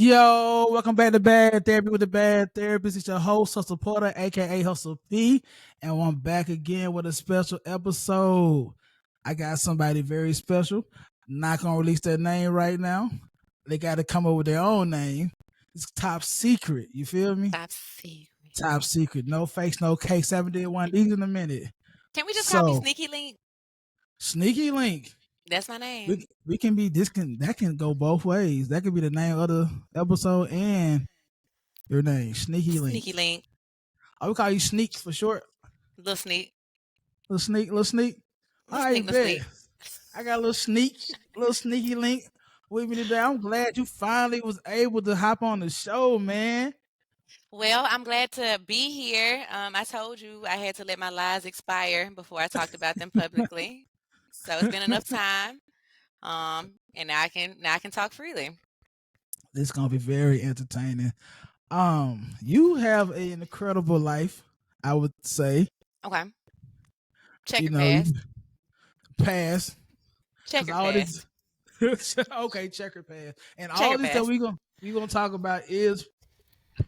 Yo, welcome back to Bad Therapy with the Bad Therapist. It's your host, Hustle Porter, aka Hustle P, and I'm back again with a special episode. I got somebody very special. Not gonna release their name right now. They got to come up with their own name. It's top secret. You feel me? Top secret. Top secret. No fakes, no cakes. Haven't did one of these in a minute. Can we just call me So, Sneaky Link? Sneaky Link. That's my name. We can be that can go both ways. That could be the name of the episode and your name, Sneaky Link. Sneaky Link. I would call you Sneak for short. Little Sneak. Little Sneak, little Sneak. All right, bet. I got a little Sneaky Link with me today. I'm glad you finally was able to hop on the show, man. Well, I'm glad to be here. I told you I had to let my lies expire before I talked about them publicly. So it's been enough time. And now I can talk freely. This is gonna be very entertaining. You have an incredible life, I would say. Okay. Checker pass. Pass. Checker pass. Okay, checker pass. And checker all this pass. that we gonna talk about is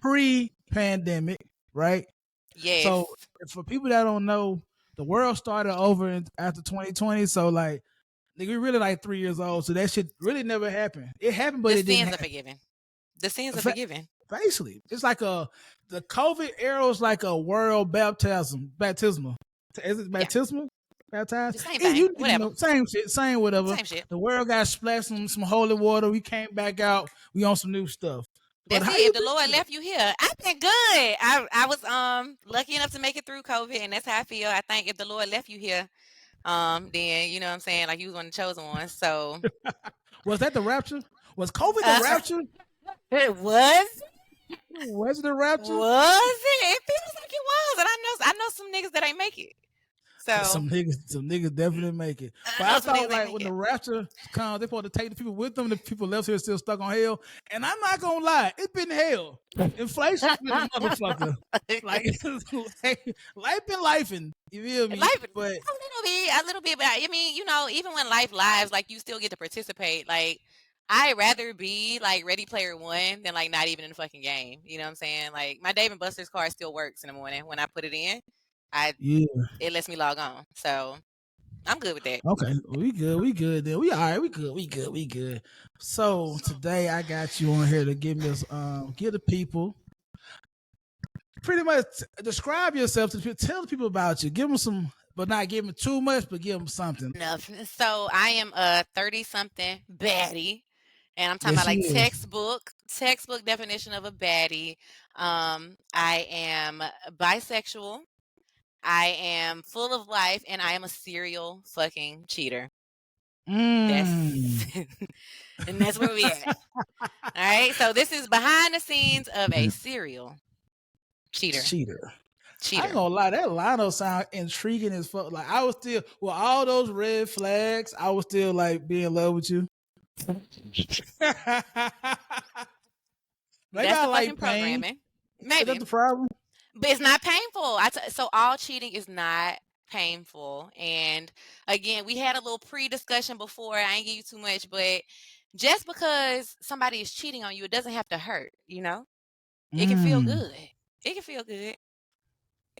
pre-pandemic, right? Yes. So for people that don't know, the world started over after 2020. So like, we're really like 3 years old. So that shit really never happened. It happened, but it didn't happen. The sins are forgiven. Basically, it's like the COVID era is like a world baptismal. Is it baptismal? Yeah. Baptized? Same thing. Whatever. Same shit. Same whatever. Same shit. The world got splashed some holy water. We came back out. We on some new stuff. That's it. If the Lord left you here, I've been good. I was lucky enough to make it through COVID, and that's how I feel. I think if the Lord left you here, then you know what I'm saying, like you was one of the chosen ones. So was that the rapture? Was COVID the rapture? It was. Was it the rapture? Was it? It feels like it was, and I know some niggas that ain't make it. So some niggas definitely make it. But I thought like when the rapture comes, they're supposed to take the people with them. The people left here still stuck on hell. And I'm not gonna lie, it's been hell. Inflation been a motherfucker. Like life been lifing. You feel me? But a little bit. But I mean, you know, even when life lives, like you still get to participate. Like I'd rather be like Ready Player One than like not even in the fucking game. You know what I'm saying? Like my Dave and Buster's card still works in the morning when I put it in. It lets me log on, so I'm good with that. Okay, we good then. We all right. We good. So today I got you on here to give the people pretty much describe yourself to tell the people about you. Give them some, but not give them too much, but give them something. Enough. So I am a 30-something baddie, and I'm talking about like textbook definition of a baddie. I am bisexual. I am full of life, and I am a serial fucking cheater. And that's where we at. All right. So this is behind the scenes of a serial cheater. I ain't gonna lie, that Lionel sound intriguing as fuck. Like I was still with all those red flags, I was still like be in love with you. That's the fucking programming. Maybe. Is that the problem? But it's not painful. So all cheating is not painful. And again, we had a little pre-discussion before. I ain't give you too much, but just because somebody is cheating on you, it doesn't have to hurt, you know? It can feel good. It can feel good.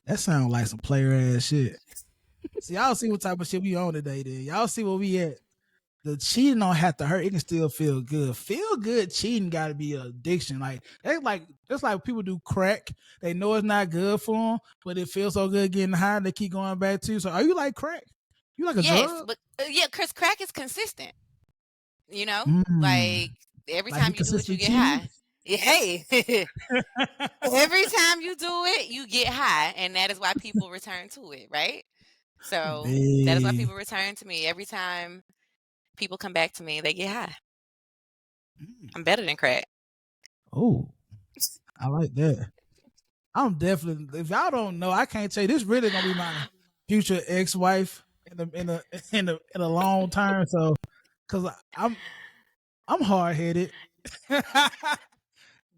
That sounds like some player ass shit. See, y'all see what type of shit we on today then. Y'all see where we at. The cheating don't have to hurt. It can still feel good. Feel good cheating got to be an addiction. Like that's like people do crack. They know it's not good for them, but it feels so good getting high. They keep going back to you. So are you like crack? You like a drug? But because crack is consistent. You know, like every time you do it, you get high. Hey, every time you do it, you get high, and that is why people return to it, right? So that is why people return to me every time. People come back to me, they get high. I'm better than crack. Oh, I like that. I'm definitely. If y'all don't know, I can't tell you. This really gonna be my future ex-wife in a long term. So, cause I'm hard-headed.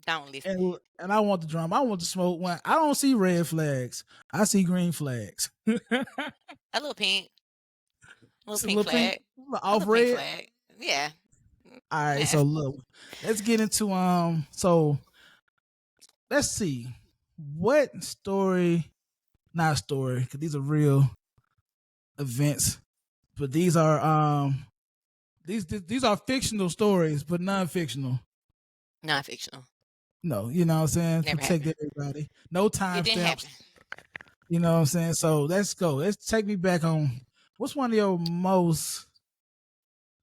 Don't listen. And I want the drum. I want the smoke. When I don't see red flags, I see green flags. A little pink. A little pink flag. Off red? Flag. Yeah. All right, so look, let's get into so let's see. What story, not story, because these are real events, but these are these are fictional stories, but non-fictional. Non-fictional. No, you know what I'm saying? Never Protect happened. everybody. No It didn't timestamps. happen. You know what I'm saying? So let's go. Let's take me back on what's your most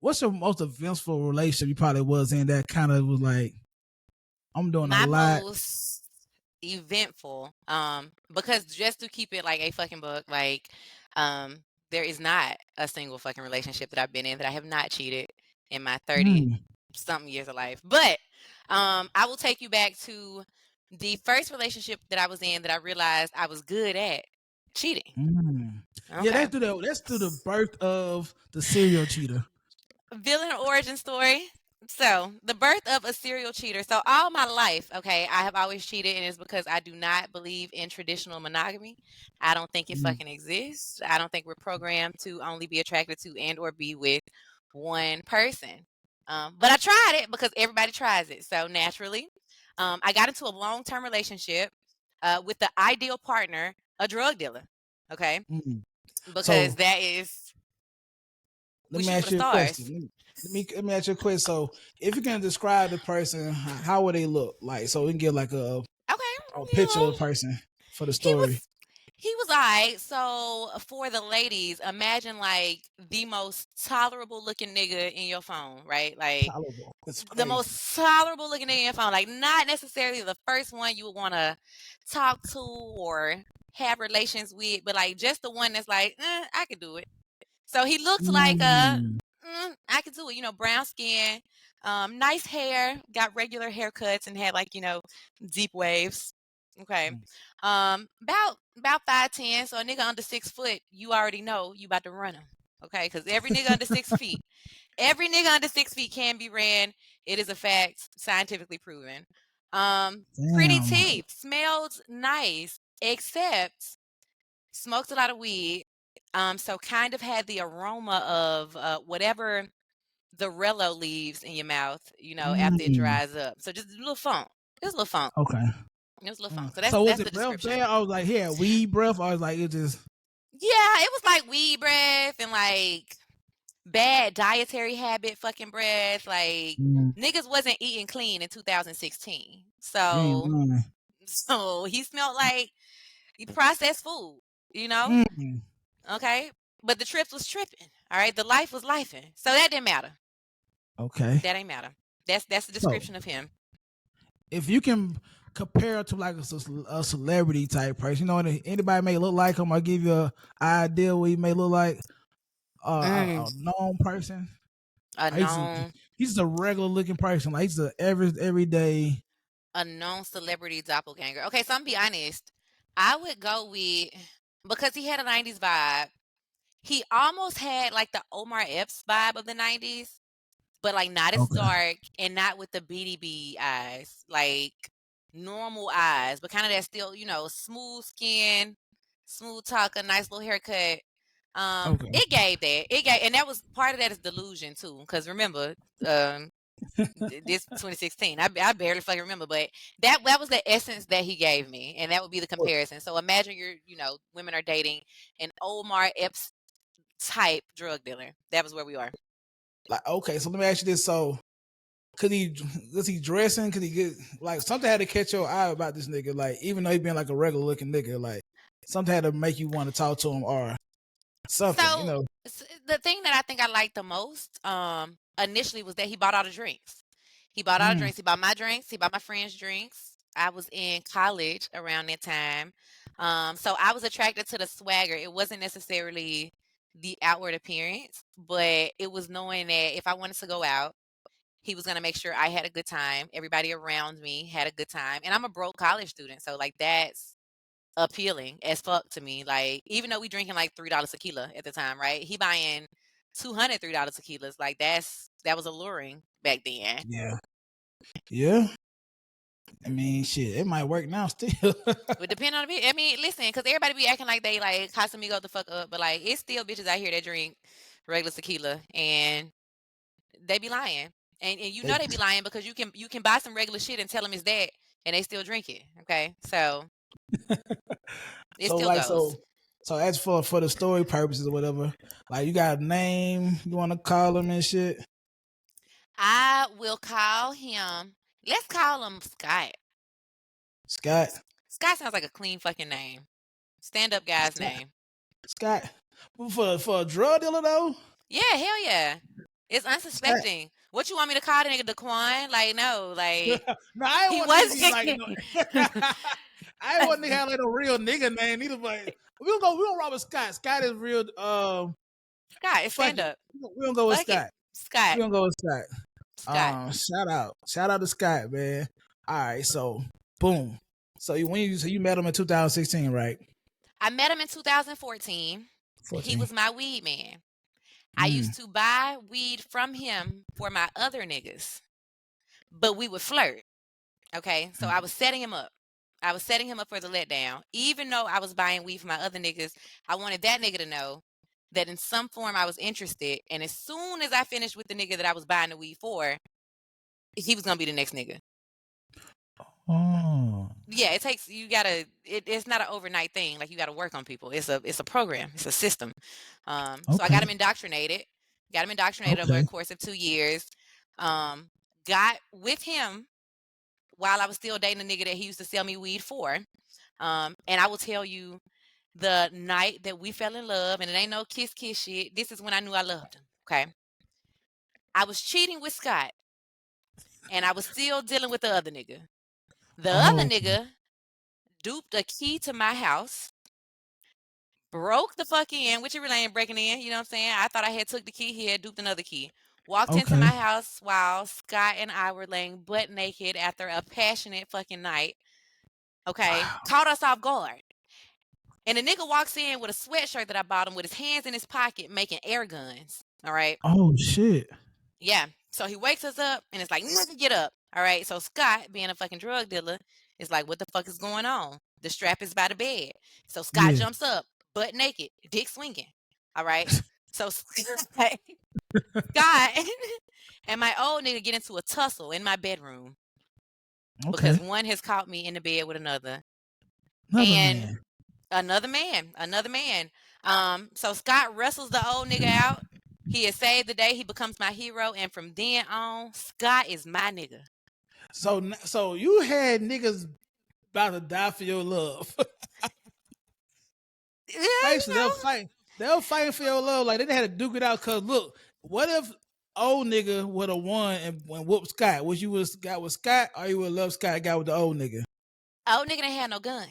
eventful relationship you probably was in that kind of was like, I'm doing My a lot. most eventful, because just to keep it like a fucking book, like, there is not a single fucking relationship that I've been in that I have not cheated in my 30 something years of life. But I will take you back to the first relationship that I was in that I realized I was good at cheating. Yeah, Okay. let's do the birth of the serial cheater. Villain origin story. So, the birth of a serial cheater. So, all my life, okay, I have always cheated, and it's because I do not believe in traditional monogamy. I don't think it fucking exists. I don't think we're programmed to only be attracted to and or be with one person. But I tried it because everybody tries it. So, naturally, I got into a long-term relationship with the ideal partner, a drug dealer. Okay, because So that is let we me shoot for ask the you a stars. question. Let me ask you a question. So if you can describe the person, how would they look like? So we can get like a picture of the person for the story. He was alright. So for the ladies, imagine like the most tolerable looking nigga in your phone, right? Like Tolerable. That's the crazy. most tolerable looking nigga in your phone. Like not necessarily the first one you would want to talk to or have relations with, but like just the one that's like, I could do it. So he looked like I could do it. You know, brown skin, nice hair, got regular haircuts, and had like deep waves. Okay, about 5'10", so a nigga under 6 foot, you already know you about to run him. Okay, because every nigga under 6 feet, can be ran. It is a fact, scientifically proven. Pretty Damn. teeth, smelled nice, except smoked a lot of weed. So kind of had the aroma of whatever the Rello leaves in your mouth, after it dries up. So just a little funk. Just a little funk. Okay. It was a little funk. So So was that's the it breath description. bad? I was like, yeah, weed breath. I was like, it just. Yeah, it was like weed breath and like bad dietary habit fucking breath. Like niggas wasn't eating clean in 2016. So he smelled like processed food, Okay. But the trips was tripping. All right. The life was lifing. So that didn't matter. Okay. That ain't matter. That's the description of him. If you can compare it to like a celebrity type person, anybody may look like him, I'll give you an idea what he may look like. A known person. He's a regular looking person. Like he's a everyday. A known celebrity doppelganger. Okay, so I'm gonna be honest. I would go with, because he had a 90s vibe. He almost had like the Omar Epps vibe of the 90s, but like not as dark and not with the BDB eyes, like normal eyes, but kind of that still, smooth skin, smooth talk, a nice little haircut. It gave that. And that was part of that is delusion too, because remember, this 2016. I barely fucking remember, but that was the essence that he gave me, and that would be the comparison. So imagine women are dating an Omar Epps type drug dealer. That was where we are. Like, okay, so let me ask you this: so, was he dressing? Could he get like something had to catch your eye about this nigga? Like, even though he been like a regular looking nigga, like something had to make you want to talk to him or something. So the thing that I think I liked the most, initially was that he bought all the drinks. He bought all the drinks. He bought my drinks. He bought my friends' drinks. I was in college around that time. So I was attracted to the swagger. It wasn't necessarily the outward appearance, but it was knowing that if I wanted to go out, he was going to make sure I had a good time. Everybody around me had a good time. And I'm a broke college student. So like that's appealing as fuck to me. Like, even though we drinking like $3 tequila at the time, right? He buying $200 $3 tequilas. Like that was alluring back then. Yeah. I mean, shit, it might work now still. It depend on the. I mean, listen, because everybody be acting like they like Casamigo the fuck up, but like it's still bitches out here that drink regular tequila and they be lying. And you know they be lying because you can buy some regular shit and tell them it's that, and they still drink it. Okay, so it so still like goes. so as for the story purposes or whatever, like you got a name you want to call him and shit. I will call him. Let's call him Scott. Scott. Scott sounds like a clean fucking name. Stand up guy's Scott. name. Scott. For a drug dealer though? Yeah, hell yeah. It's unsuspecting. Scott. What you want me to call the nigga Daquan? Like, no, like no, I ain't he want wasn't. to be like no. I ain't want to have like a real nigga name either, but we don't rob with Scott. Scott is real Scott, it's stand up. We don't go with Scott. Scott. We don't go with Scott. Scott. Shout out to Scott, man. All right, so boom. So you met him in 2016, right? I met him in 2014. He was my weed man. I used to buy weed from him for my other niggas, but we would flirt. Okay, so I was setting him up. I was setting him up for the letdown. Even though I was buying weed for my other niggas, I wanted that nigga to know that in some form I was interested. And as soon as I finished with the nigga that I was buying the weed for, he was gonna be the next nigga. Oh. Yeah, it takes it's not an overnight thing. Like you gotta work on people. It's a program. It's a system. Okay. So I got him indoctrinated. Over a course of 2 years. Got with him while I was still dating a nigga that he used to sell me weed for. And I will tell you, the night that we fell in love, and it ain't no kiss shit, this is when I knew I loved him. Okay. I was cheating with Scott, and I was still dealing with the other nigga. The other nigga duped a key to my house, broke the fuck in, which it really ain't breaking in, you know what I'm saying? I thought I had took the key, he had duped another key. Walked into my house while Scott and I were laying butt naked after a passionate fucking night. Okay. Wow. Caught us off guard. And the nigga walks in with a sweatshirt that I bought him with his hands in his pocket making air guns. All right. Oh, shit. Yeah. So he wakes us up and it's like, nigga, get up. All right. So Scott, being a fucking drug dealer, is like, what the fuck is going on? The strap is by the bed. So Scott jumps up, butt naked, dick swinging. All right. So Scott and my old nigga get into a tussle in my bedroom. Okay. Because one has caught me in the bed with another. Another man. So Scott wrestles the old nigga out. He has saved the day. He becomes my hero. And from then on, Scott is my nigga. So you had niggas about to die for your love. Yeah, basically, they were fighting for your love. Like they had to duke it out. Cause look, what if old nigga would have won and whooped Scott? Would you would got with Scott, or you would love Scott got with the old nigga? Old nigga didn't have no gun.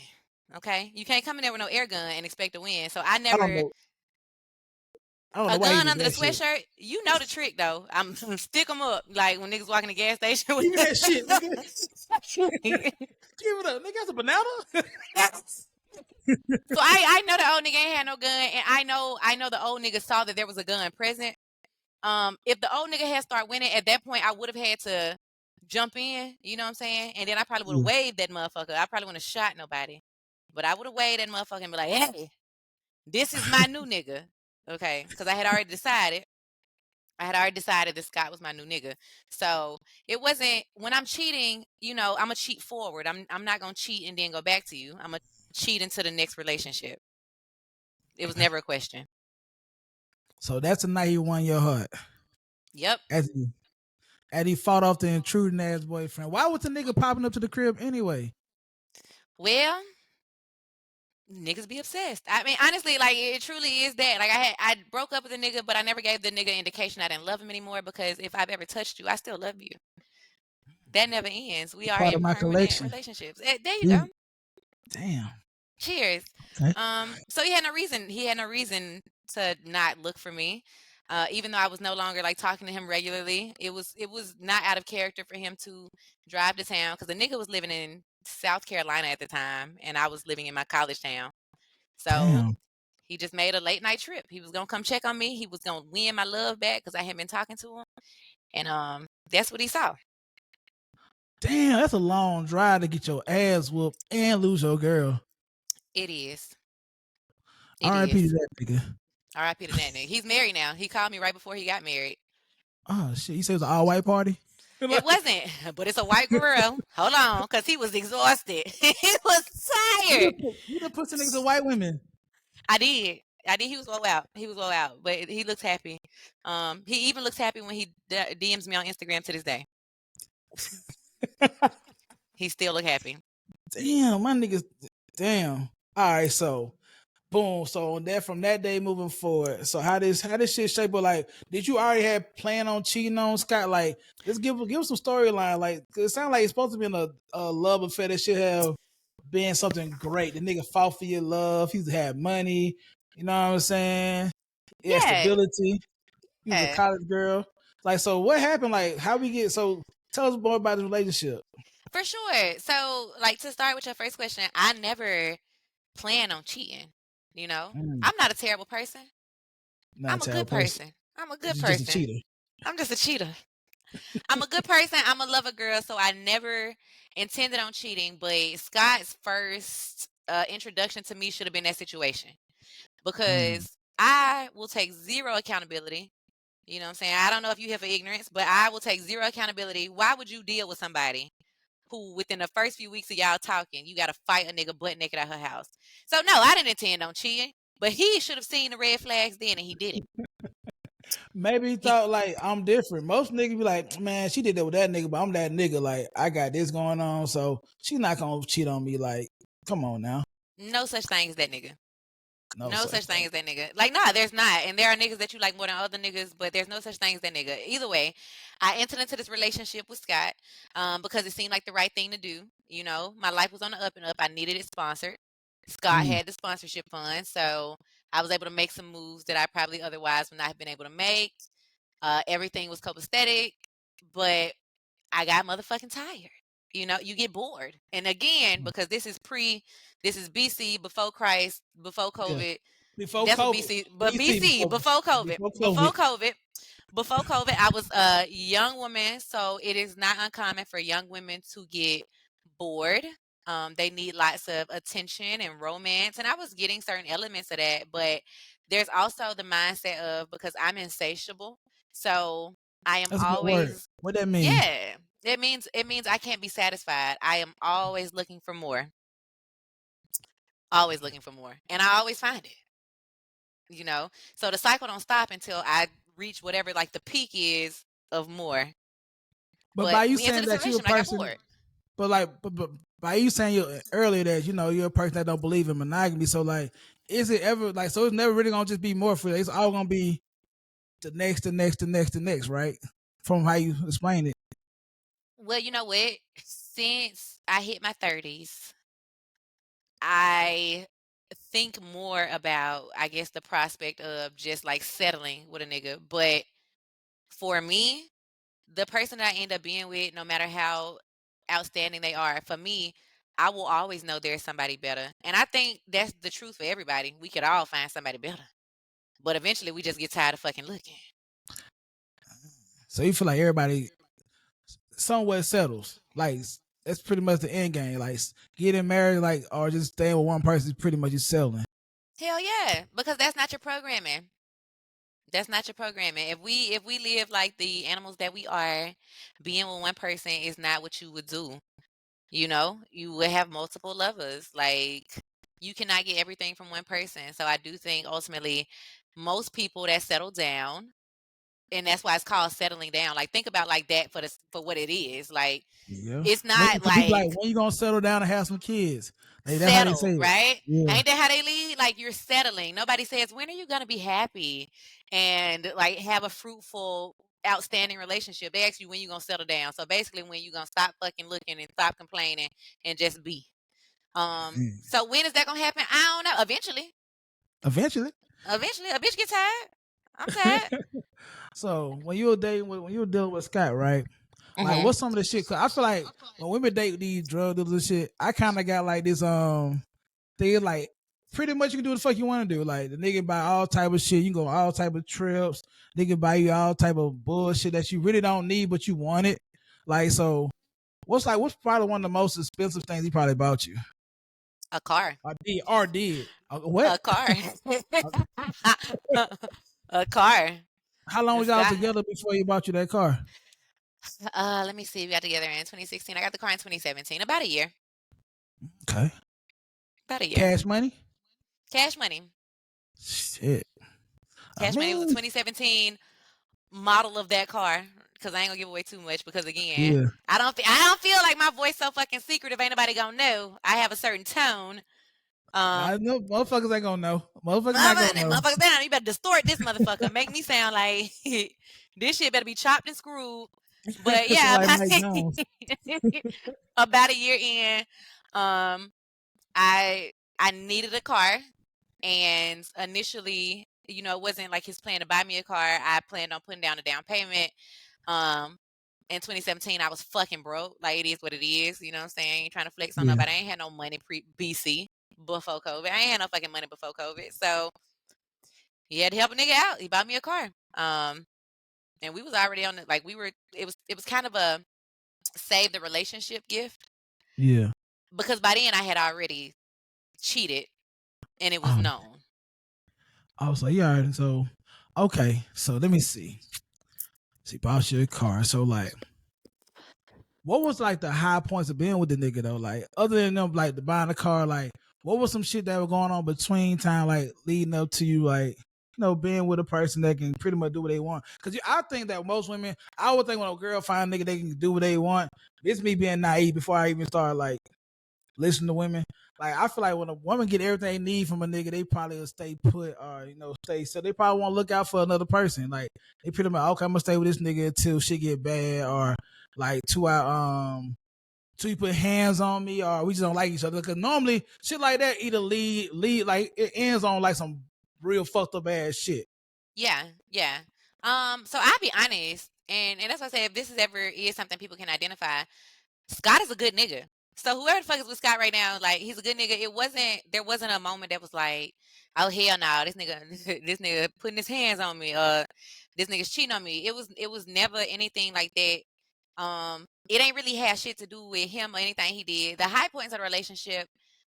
Okay, you can't come in there with no air gun and expect to win. So I never. I don't know a gun under the sweatshirt. You know the trick though. I'm stick them up like when niggas walk in the gas station. Give me that shit, nigga. Give it up, nigga. That's a banana. So I know the old nigga ain't had no gun, and I know the old nigga saw that there was a gun present. If the old nigga had started winning at that point, I would have had to jump in. You know what I'm saying? And then I probably would have waved that motherfucker. I probably wouldn't have shot nobody, but I would have waved that motherfucker and be like, "Hey, this is my new nigga." Okay, because I had already decided that Scott was my new nigga. So it wasn't when I'm cheating. You know, I'm gonna cheat forward. I'm not gonna cheat and then go back to you. I'm gonna cheat into the next relationship. It was never a question. So that's the night he won your heart. Yep. As he fought off the intruding ass boyfriend. Why was the nigga popping up to the crib anyway? Well, niggas be obsessed. I mean, honestly, like it truly is that. Like I broke up with a nigga, but I never gave the nigga indication I didn't love him anymore because if I've ever touched you, I still love you. That never ends. We are in permanent relationships. There you go. Damn. Cheers. Okay. So he had no reason to not look for me. Even though I was no longer like talking to him regularly, it was not out of character for him to drive to town because the nigga was living in South Carolina at the time, and I was living in my college town. So he just made a late night trip. He was gonna come check on me. He was gonna win my love back because I hadn't been talking to him, and that's what he saw. Damn, that's a long drive to get your ass whooped and lose your girl. It is. R.I.P. to that nigga. R.I.P. to that nigga. He's married now. He called me right before he got married. Oh shit! You said it was an all white party. It wasn't, but it's a white girl. Hold on, because he was exhausted. He was tired. You done put some niggas with white women. I did. He was well out. But he looks happy. He even looks happy when he DMs me on Instagram to this day. He still look happy. Damn, my niggas. Damn. All right, so boom. So from that day moving forward. So how this shit shape up? Like, did you already have plan on cheating on Scott? Like, just give some storyline. Like, it sounds like it's supposed to be in a love affair that should have been something great. The nigga fought for your love. He had money. You know what I'm saying? He had stability. He was a college girl. Like, so what happened? Like, how we get? So tell us more about the relationship. For sure. So, like, to start with your first question, I never plan on cheating. You know, I'm not a terrible person. I'm a good person. I'm a good person. Just a cheater. I'm just a cheater. I'm a good person. I'm a lover girl, so I never intended on cheating. But Scott's first introduction to me should have been that situation, because I will take zero accountability. You know what I'm saying? I don't know if you have ignorance, but I will take zero accountability. Why would you deal with somebody who, within the first few weeks of y'all talking, you got to fight a nigga butt naked at her house? So no, I didn't intend on cheating, but he should have seen the red flags then, and he didn't. Maybe he thought, like, I'm different. Most niggas be like, man, she did that with that nigga, but I'm that nigga. Like, I got this going on, so she's not gonna cheat on me. Like, come on now. No such thing as that nigga. No such thing as that nigga. Like, nah, there's not. And there are niggas that you like more than other niggas, but there's no such thing as that nigga. Either way, I entered into this relationship with Scott because it seemed like the right thing to do. You know, my life was on the up and up. I needed it sponsored. Scott had the sponsorship fund, so I was able to make some moves that I probably otherwise would not have been able to make. Everything was copacetic, but I got motherfucking tired. You know, you get bored. And again, because this is BC, before Christ, before COVID. Yeah. Before COVID. BC, but BC, before COVID. Before COVID, I was a young woman, so it is not uncommon for young women to get bored. They need lots of attention and romance, and I was getting certain elements of that, but there's also the mindset of, because I'm insatiable, so I am always. What that mean? Yeah, it means I can't be satisfied. I am always looking for more. Always looking for more, and I always find it. You know, so the cycle don't stop until I reach whatever, like, the peak is of more. But by you saying that you're a person, but by you saying earlier that, you know, you're a person that don't believe in monogamy, so, like, is it ever, like, so it's never really gonna just be more for you? It's all gonna be the next, right? From how you explain it. Well, you know what? Since I hit my 30s, I think more about, I guess, the prospect of just, like, settling with a nigga. But for me, the person that I end up being with, no matter how outstanding they are, for me, I will always know there's somebody better. And I think that's the truth for everybody. We could all find somebody better, but eventually we just get tired of fucking looking. So you feel like everybody somewhere settles. Like, that's pretty much the end game. Like, getting married, like, or just staying with one person is pretty much you settling. Hell yeah, because that's not your programming. That's not your programming. If we live like the animals that we are, being with one person is not what you would do. You know, you would have multiple lovers. Like, you cannot get everything from one person. So I do think ultimately most people that settle down, and that's why it's called settling down. Like, think about like that for what it is. Like, it's not like when you gonna settle down and have some kids. Like, that's settle, how they say right? Yeah. Ain't that how they lead? Like, you're settling. Nobody says, when are you gonna be happy and, like, have a fruitful, outstanding relationship? They ask you when you gonna settle down. So basically, when you gonna stop fucking looking and stop complaining and just be. So when is that gonna happen? I don't know. Eventually, a bitch gets tired. I'm tired. So when you were dealing with Scott, right? Like, what's some of the shit? Cause I feel like when women date these drug dealers and shit, I kind of got like this thing, like, pretty much you can do the fuck you want to do. Like, the nigga buy all type of shit. You can go all type of trips. Nigga buy you all type of bullshit that you really don't need, but you want it. Like, so what's probably one of the most expensive things he probably bought you? A car. Or did. What? A car. A car. How long was y'all together before you bought you that car? Let me see. We got together in 2016. I got the car in 2017. About a year. Okay. About a year. Cash money? Cash money. Shit. Cash money. It was a 2017 model of that car. Because I ain't gonna give away too much. Because again, I don't feel like my voice so fucking secretive. Ain't nobody gonna know. I have a certain tone. I know motherfuckers ain't gonna know. Motherfuckers not gonna know. Motherfuckers down. You better distort this motherfucker. Make me sound like this shit better be chopped and screwed. But yeah, about a year in, I needed a car, and initially, you know, it wasn't like his plan to buy me a car. I planned on putting down a down payment. In 2017, I was fucking broke. Like, it is what it is. You know what I'm saying? Ain't trying to flex on nobody. I ain't had no money BC before COVID. I ain't had no fucking money before COVID. So he had to help a nigga out. He bought me a car. And we was already on it. Like, it was kind of a save the relationship gift. Yeah. Because by then I had already cheated, and it was known. I was like, yeah. So, okay. So let me see. Bought you a car. So like, what was like the high points of being with the nigga though? Like, other than them, like the buying a car, like, what was some shit that was going on between time, like leading up to you, like, you know, being with a person that can pretty much do what they want? Because I think that most women, I would think when a girl find a nigga they can do what they want. This me being naive before I even start like listening to women. Like, I feel like when a woman get everything they need from a nigga, they probably will stay put or, you know, stay. So they probably won't look out for another person. Like, they pretty much, okay, I'm gonna stay with this nigga until shit get bad, or like till you put hands on me, or we just don't like each other. Because normally shit like that either lead like it ends on like some real fucked up ass shit. Yeah. So I'll be honest, and that's why I say if this is something people can identify, Scott is a good nigga. So whoever the fuck is with Scott right now, like, he's a good nigga. There wasn't a moment that was like, oh hell no, this nigga putting his hands on me, this nigga's cheating on me. It was never anything like that. It ain't really had shit to do with him or anything he did. The high points of the relationship,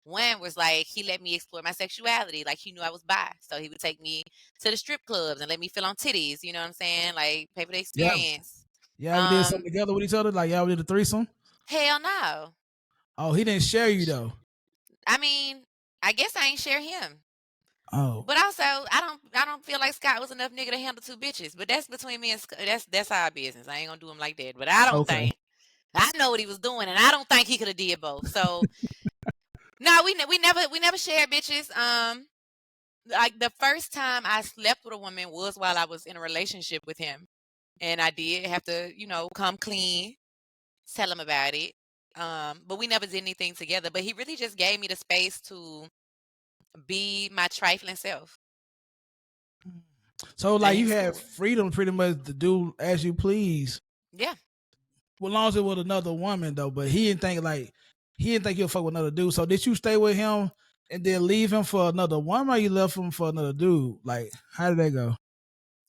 one was like he let me explore my sexuality. Like, he knew I was bi, so he would take me to the strip clubs and let me feel on titties. You know what I'm saying? Like, pay for the experience. Yeah, we did something together with each other. Like, y'all did a threesome. Hell no. Oh, he didn't share you though. I mean, I guess I ain't share him. Oh. But also, I don't feel like Scott was enough nigga to handle two bitches. But that's between me and Scott. That's our business. I ain't gonna do him like that. But I don't think I know what he was doing, and I don't think he could have did both. So no, we never shared bitches. Like, the first time I slept with a woman was while I was in a relationship with him, and I did have to, you know, come clean, tell him about it. But we never did anything together. But he really just gave me the space to be my trifling self. So like, you had freedom pretty much to do as you please. Yeah. Well, as long as it was another woman though, but he didn't think he'll fuck with another dude. So did you stay with him and then leave him for another woman, or you left him for another dude? Like, how did that go?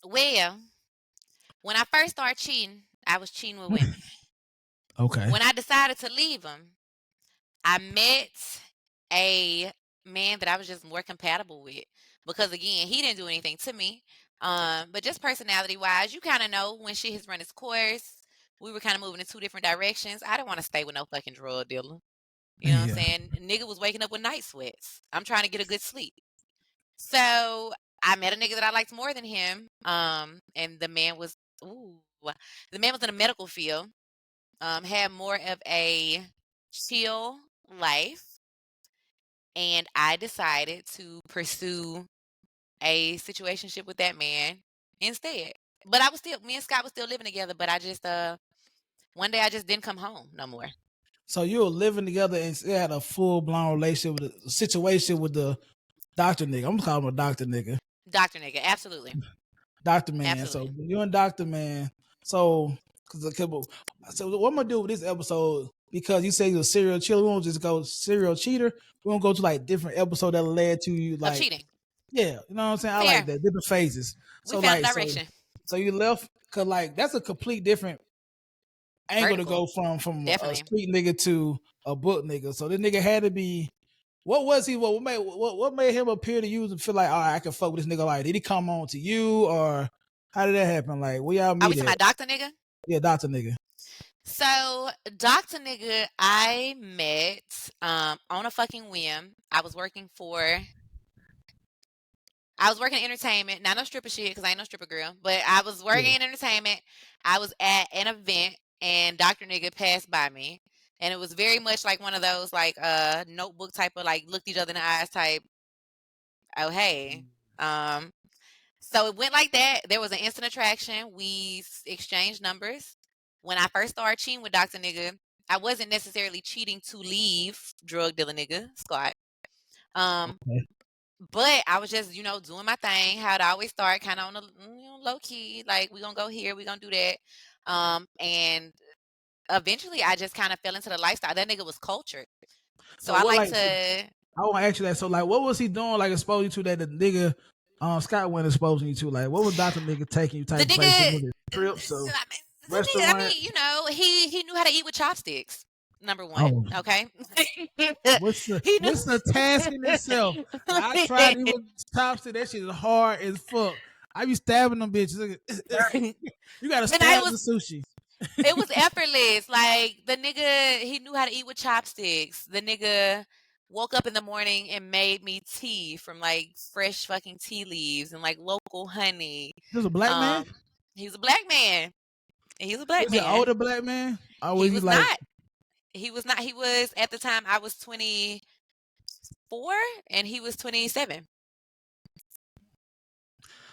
Well, when I first started cheating, I was cheating with women. Okay. When I decided to leave him, I met a man that I was just more compatible with, because again, he didn't do anything to me. But just personality wise, you kind of know when shit has run its course. We were kind of moving in two different directions. I didn't want to stay with no fucking drug dealer. You know what I'm saying? Nigga was waking up with night sweats. I'm trying to get a good sleep. So I met a nigga that I liked more than him. And the man was in the medical field. Had more of a chill life. And I decided to pursue a situationship with that man instead. But me and Scott was still living together, but I just one day I just didn't come home no more. So you were living together and still had a full-blown relationship with a situation with the doctor nigga. I'm calling him a doctor nigga. Doctor nigga, absolutely. Doctor man. Absolutely. So you and Doctor man. So what I'm gonna do with this episode, because you say you're a serial cheater, we won't just go serial cheater. We're gonna go to like different episodes that led to you like cheating. Yeah, you know what I'm saying? I like that. Different phases. We found direction. So you left, cause like that's a complete different angle to go from a street nigga to a book nigga. So this nigga had to be. What was he? What made him appear to you and feel like, all right, I can fuck with this nigga? Like, did he come on to you, or How did that happen? Like, where y'all Are we meet talking at? about Dr. Nigga? Yeah, Dr. Nigga. So Dr. Nigga, I met on a fucking whim. I was working in entertainment, not no stripper shit, because I ain't no stripper girl, but I was working Yeah. in entertainment. I was at an event and Dr. Nigga passed by me. And it was very much like one of those like notebook type of like looked each other in the eyes type, oh hey. Um so it went like that. There was an instant attraction. We exchanged numbers. When I first started cheating with Dr. Nigga, I wasn't necessarily cheating to leave drug dealer nigga Scott. Um, Okay. but I was just, doing my thing, how it always start, kind of on the low key, like we gonna go here, we gonna do that. And eventually I just kind of fell into the lifestyle. That nigga was cultured. So So I what like like to I want to ask you that. So like, what was he doing? Like exposing you to that the nigga, Scott went exposing you to? Like, what was Dr. Nigga taking you the type of places? nigga Was it trips or I restaurant? mean, he knew how to eat with chopsticks. Number one, Oh, okay. He knew. what's the task in itself? Like, I tried it with chopstick. That shit is hard as fuck. I be stabbing them bitches. You gotta But I stab was the sushi. it was effortless. Like the nigga, he knew how to eat with chopsticks. The nigga woke up in the morning and made me tea from like fresh fucking tea leaves and like local honey. This was a black man. Um, he was a black man. He was a black Was it an man. older black man? Or He was he was like not. He was not. He was at the time I was 24 and he was 27.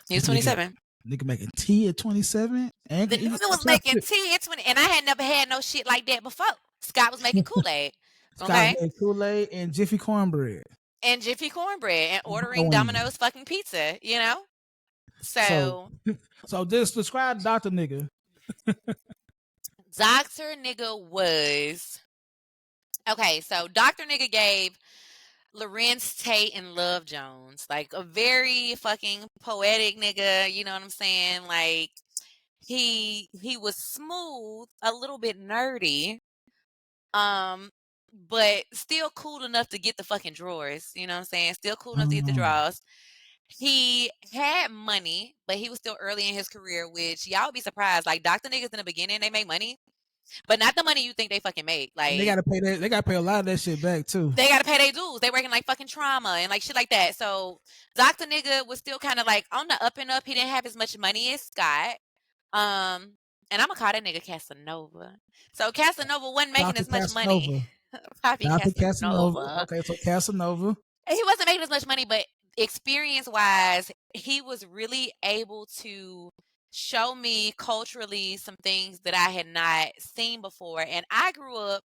He was this nigga? 27. Nigga making tea at 27 and The can eat nigga was making chopstick. tea at 20, and I had never had no shit like that before. Scott was making Kool-Aid, Scott okay? made Kool-Aid and Jiffy cornbread. And Jiffy cornbread and My ordering wings. Domino's fucking pizza, you know? So, So, so just describe Dr. Nigga. Dr. Nigga was okay. So, Dr. Nigga gave Lorenz Tate and Love Jones like a very fucking poetic nigga, you know what I'm saying? Like, he was smooth, a little bit nerdy, um, but still cool enough to get the fucking drawers, you know what I'm saying? Still cool enough to get the Mm. drawers. He had money, but he was still early in his career, which y'all would be surprised. Like Dr. Niggas in the beginning, they make money, but not the money you think they fucking make. And they Like gotta pay that. They gotta pay a lot of that shit back too. they gotta pay their dues. They working like fucking trauma and like shit like that. So Dr. Nigga was still kind of like on the up and up. He didn't have as much money as Scott. And I'm gonna call that nigga Casanova. So Casanova wasn't making Dr. as much money. Casanova. Poppy Dr. Casanova. Casanova. Okay, so Casanova. He wasn't making as much money, but experience wise, he was really able to show me culturally some things that I had not seen before. And I grew up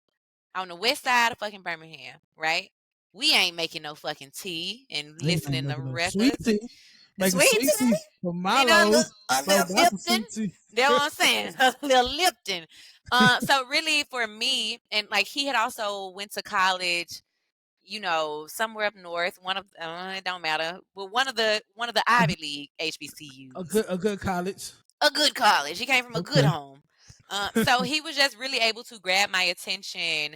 on the west side of fucking Birmingham, right? We ain't making no fucking tea and Nigga ain't listening to making no sweet records. tea. Making Sweet sweet tea tea, for you know, Milo. a So little that's a Lipton. sweet tea. You know what I'm saying? A little Lipton. So really for me, and like he had also went to college, somewhere up north. One of it don't matter, but one of the Ivy League HBCUs, A good college. a good college. He came from a good Okay. home. So he was just really able to grab my attention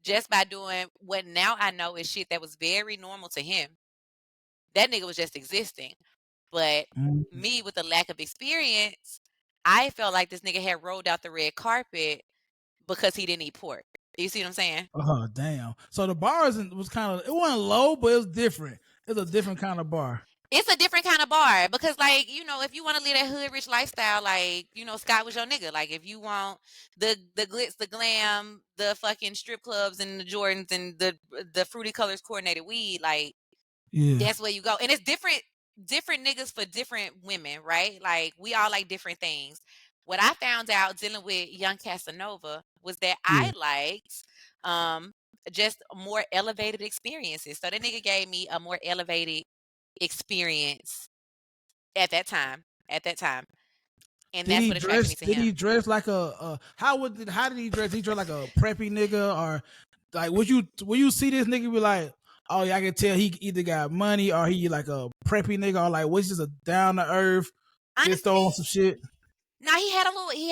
just by doing what now I know is shit that was very normal to him. That nigga was just existing. But Mm. me with the lack of experience, I felt like this nigga had rolled out the red carpet because he didn't eat pork. You see what I'm saying? Oh damn. So the bar was kind of, it wasn't low, but it was different. It was a different kind of bar. It's a different kind of bar because, like, if you want to live that hood rich lifestyle, like, Scott was your nigga. Like, if you want the glitz, the glam, the fucking strip clubs and the Jordans and the fruity colors coordinated weed, like, Yeah. that's where you go. And it's different niggas for different women, right? Like, we all like different things. What I found out dealing with young Casanova was that Yeah. I liked just more elevated experiences. So that nigga gave me a more elevated experience at that time. And Did that's he what attracted dress? me to Did him. he dress like how did he dress? Did he dress like a preppy nigga, or like would you see this nigga be like, oh yeah, I can tell he either got money or he like a preppy nigga, or like was just a down to earth, just throw on some shit. Now he had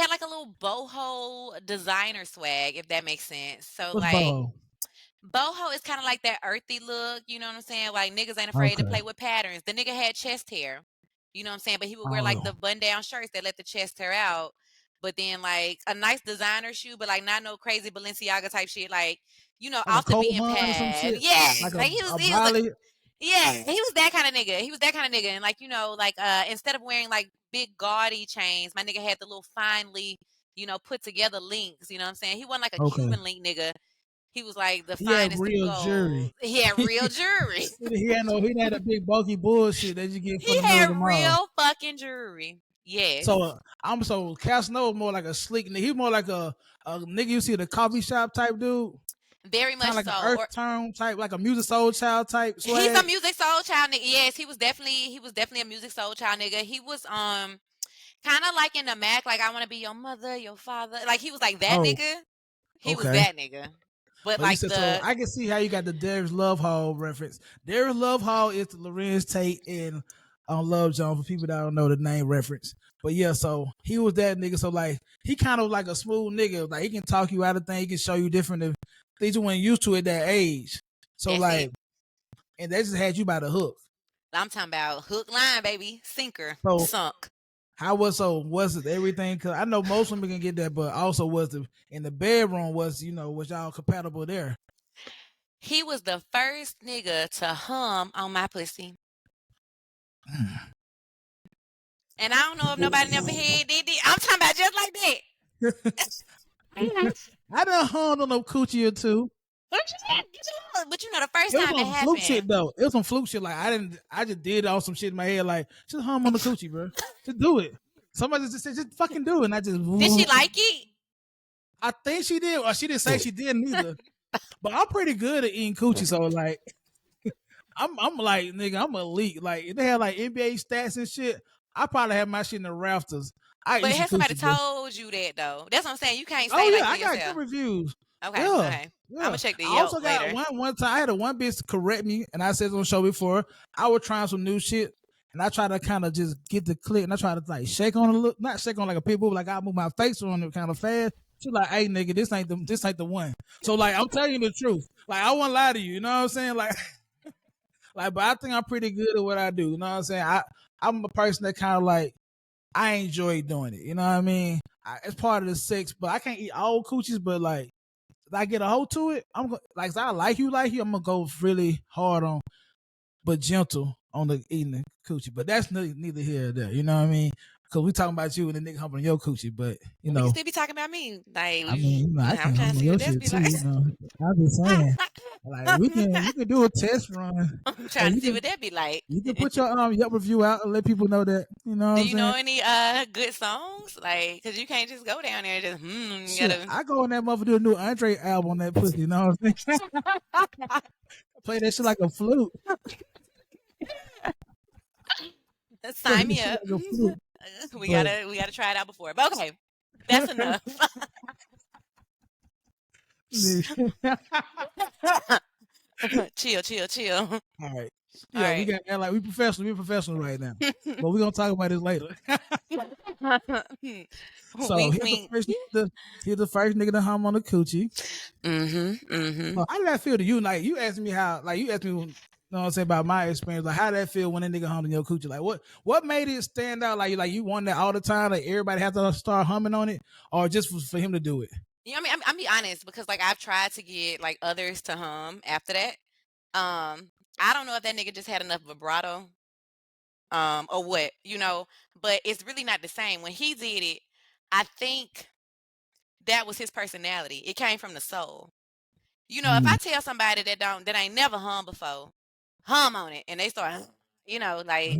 like a little boho designer swag, if that makes sense. So What's like boho? boho is kind of like that earthy look, you know what I'm saying? Like niggas ain't afraid to Okay. play with patterns. The nigga had chest hair. You know what I'm saying? But he would wear like the button down shirts that let the chest tear out. But then like a nice designer shoe, but like not no crazy Balenciaga type shit. Like, you know, like off a the Cole beaten Haan or some path. shit. Yeah. Like Like he was yeah, he was that kind of nigga. He was that kind of nigga. And like, you know, like instead of wearing like big gaudy chains, my nigga had the little finely, you know, put together links. You know what I'm saying? He wasn't like a Cuban link nigga. He was like the finest of real gold. Jewelry. He had real jewelry. he had a big bulky bullshit that you get from He the middle had of the mall. real fucking jewelry. Yes. So Casanova more like a sleek nigga. He more like a nigga you see at the coffee shop type dude. Very much like so. An Earth Tone type, like a Music Soul Child type swag. He's a Music Soul Child nigga. Yes, he was definitely a Music Soul Child nigga. He was kind of like in the Mac, like I want to be your mother, your father. Like he was like that nigga. He was that nigga. But like so I can see how you got the Darius Love Hall reference. Darius Love Hall is the Lorenz Tate and Love Jones for people that don't know the name reference. But yeah, so he was that nigga. So like he kind of like a smooth nigga. Like he can talk you out of things. He can show you different things you weren't used to at that age. So that's like, and they just had you by the hook. I'm talking about hook, line, baby, sinker, sunk. How was it everything? Cause I know most women can get that, but also was in the bedroom was y'all compatible there? He was the first nigga to hum on my pussy. And I don't know if nobody never had it. I'm talking about just like that. I done hummed on a coochie or two. But you know, the first time it happened. Fluke shit though. It was some fluke shit. Like I just did all some shit in my head. Like just hum on the coochie, bro. Just do it. Somebody just said, just fucking do it. And I just. Did she like it? I think she did. Or she didn't say she didn't either. But I'm pretty good at eating coochie, so like, I'm like, nigga, I'm elite. Like if they had like NBA stats and shit, I probably have my shit in the rafters. But has somebody told you that though? That's what I'm saying. You can't say like I got good reviews. Okay, okay. Yeah. I'm gonna check the Yelp. I also got one time I had one bitch correct me, and I said on the show before I was trying some new shit, and I try to kind of just get the click, and I try to like shake on it, not shake on like a pit bull, like I move my face on it kind of fast. She's like, "Hey nigga, this ain't the one." So like, I'm telling you the truth. Like I won't lie to you. You know what I'm saying? Like, but I think I'm pretty good at what I do. You know what I'm saying? I'm a person that kind of like I enjoy doing it. You know what I mean? It's part of the sex, but I can't eat all coochies. But like, if I get a hold to it, I'm like, if I like you, I'm gonna go really hard on, but gentle on the eating the coochie. But that's neither here or there. You know what I mean? Because we talking about you and the nigga humping your coochie, but you know, you still be talking about me. Like, I mean, I can hump your shit too. Like. I'm just saying, like we can do a test run. I'm trying to see what that be like. You can put your Yelp review out and let people know that you know. Do you know any good songs? Like, cause you can't just go down there and just Shit, I go in that motherfucker do a new Andre album on that pussy. You know what I'm saying? Play that shit like a flute. Sign me up. We gotta try it out before. But okay, that's enough. Chill. All right. Yeah, we got like we professional right now. But we're gonna talk about this later. So here's the first nigga to hum on the coochie. Well, how did that feel to you? Like you asked me you know what I'm saying, about my experience. Like how did that feel when that nigga hummed on your coochie? Like what made it stand out? Like you want that all the time? Like everybody has to start humming on it, or just for him to do it? Yeah, I mean, I'm be honest because like I've tried to get like others to hum after that. I don't know if that nigga just had enough vibrato, or what, you know, but it's really not the same. When he did it, I think that was his personality. It came from the soul. You know, if I tell somebody that ain't never hum before, hum on it, and they start, you know, like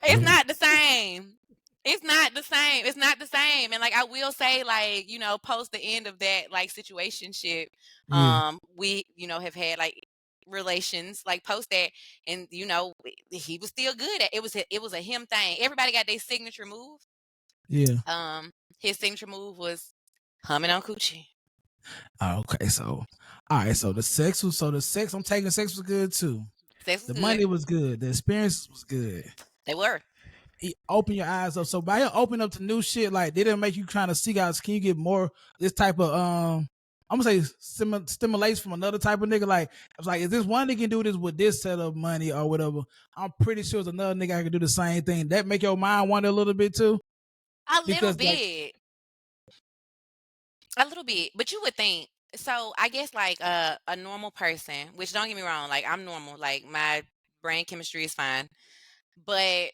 it's not the same. It's not the same. And like I will say, like, you know, post the end of that like situationship, we, you know, have had like relations, like post that, and you know, he was still good at it. Was a him thing. Everybody got their signature move. Yeah. His signature move was humming on coochie. Okay, so all right, so the sex I'm taking sex was good too. The money was good. The experience was good. They were. Open your eyes up. So by him opening up to new shit, like they didn't make you trying to seek out. Can you get more this type of I'm gonna say stimulation from another type of nigga. Like, it's like, is this one nigga can do this with this set of money or whatever? I'm pretty sure there's another nigga I can do the same thing. That make your mind wander a little bit too. A little Because like, bit. A little bit. But you would think. So I guess like a normal person, which don't get me wrong, like I'm normal, like my brain chemistry is fine. But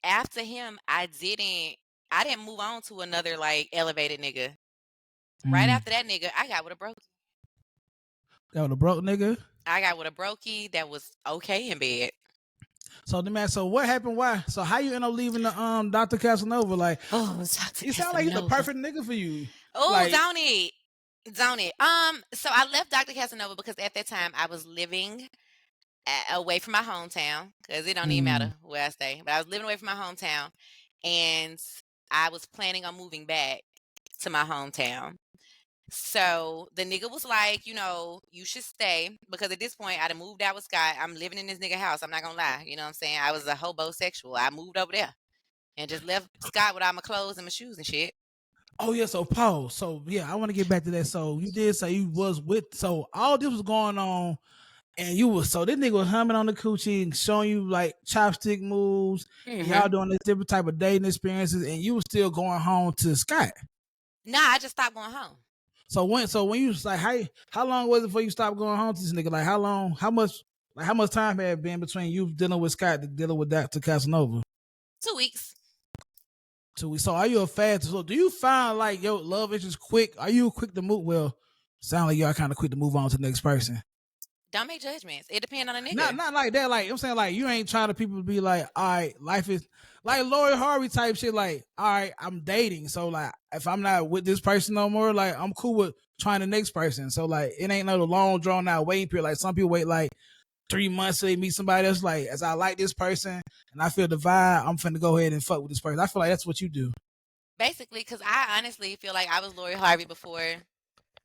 after him, I didn't move on to another like elevated nigga. Right after that nigga, I got with a broke. Got with a broke nigga. I got with a brokey that was okay in bed. So the man, so what happened? Why? So how you end up leaving the Dr. Casanova? Like, Oh, Dr. you sound like he's the perfect nigga for you. Oh, like, don't it. Don't it. So I left Dr. Casanova because at that time I was living away from my hometown, because it don't even matter where I stay, but I was living away from my hometown, and I was planning on moving back to my hometown. So the nigga was like, you know, you should stay, because at this point I'd have moved out with Scott. I'm living in this nigga house. I'm not gonna lie. You know what I'm saying? I was a hobosexual. I moved over there and just left Scott with all my clothes and my shoes and shit. Oh yeah, so Paul. So yeah, I want to get back to that. So you did say you was with. So all this was going on, and you was so this nigga was humming on the coochie and showing you like chopstick moves. And y'all doing this different type of dating experiences, and you was still going home to Scott. Nah, I just stopped going home. So when you was like, how long was it before you stopped going home to this nigga? Like how long? How much time had been between you dealing with Scott to dealing with Dr. Casanova? 2 weeks. 2 weeks. So are you a fast? So do you find like your love interest quick? Are you quick to move? Well, sound like y'all kind of quick to move on to the next person. Don't make judgments. It depends on the nigga. Not like that. Like I'm saying, like you ain't trying to people to be like, all right, life is like Lori Harvey type shit. Like, all right, I'm dating, so like if I'm not with this person no more, like I'm cool with trying the next person. So like it ain't no long drawn out waiting period. Like some people wait like 3 months till they meet somebody else. Like as I like this person and I feel the vibe, I'm finna go ahead and fuck with this person. I feel like that's what you do. Basically, because I honestly feel like I was Lori Harvey before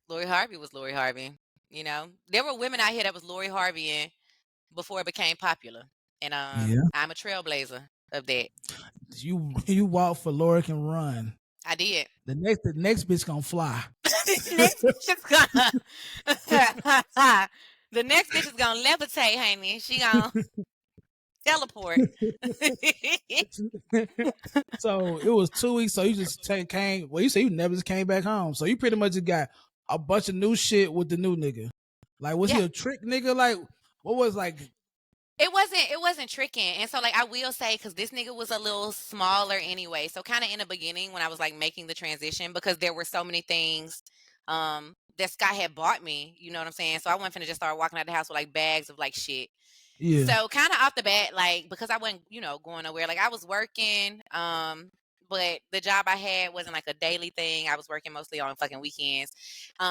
Lori Harvey was Lori Harvey. You know, there were women out here that was Lori Harvey in before it became popular, and I'm a trailblazer of that. You walk for Lori can run. I did. The next bitch gonna fly. The next bitch is gonna levitate, honey. She gonna teleport. So it was 2 weeks. So you just came. Well, you say you never just came back home. So you pretty much just got a bunch of new shit with the new nigga. Like, was he a trick nigga? Like, what was like? It wasn't tricking. And so like I will say, because this nigga was a little smaller anyway. So kind of in the beginning when I was like making the transition, because there were so many things that Scott had bought me, you know what I'm saying? So I wasn't finna just start walking out the house with like bags of like shit. Yeah. So kind of off the bat, like, because I wasn't, you know, going nowhere. Like I was working, but the job I had wasn't like a daily thing. I was working mostly on fucking weekends.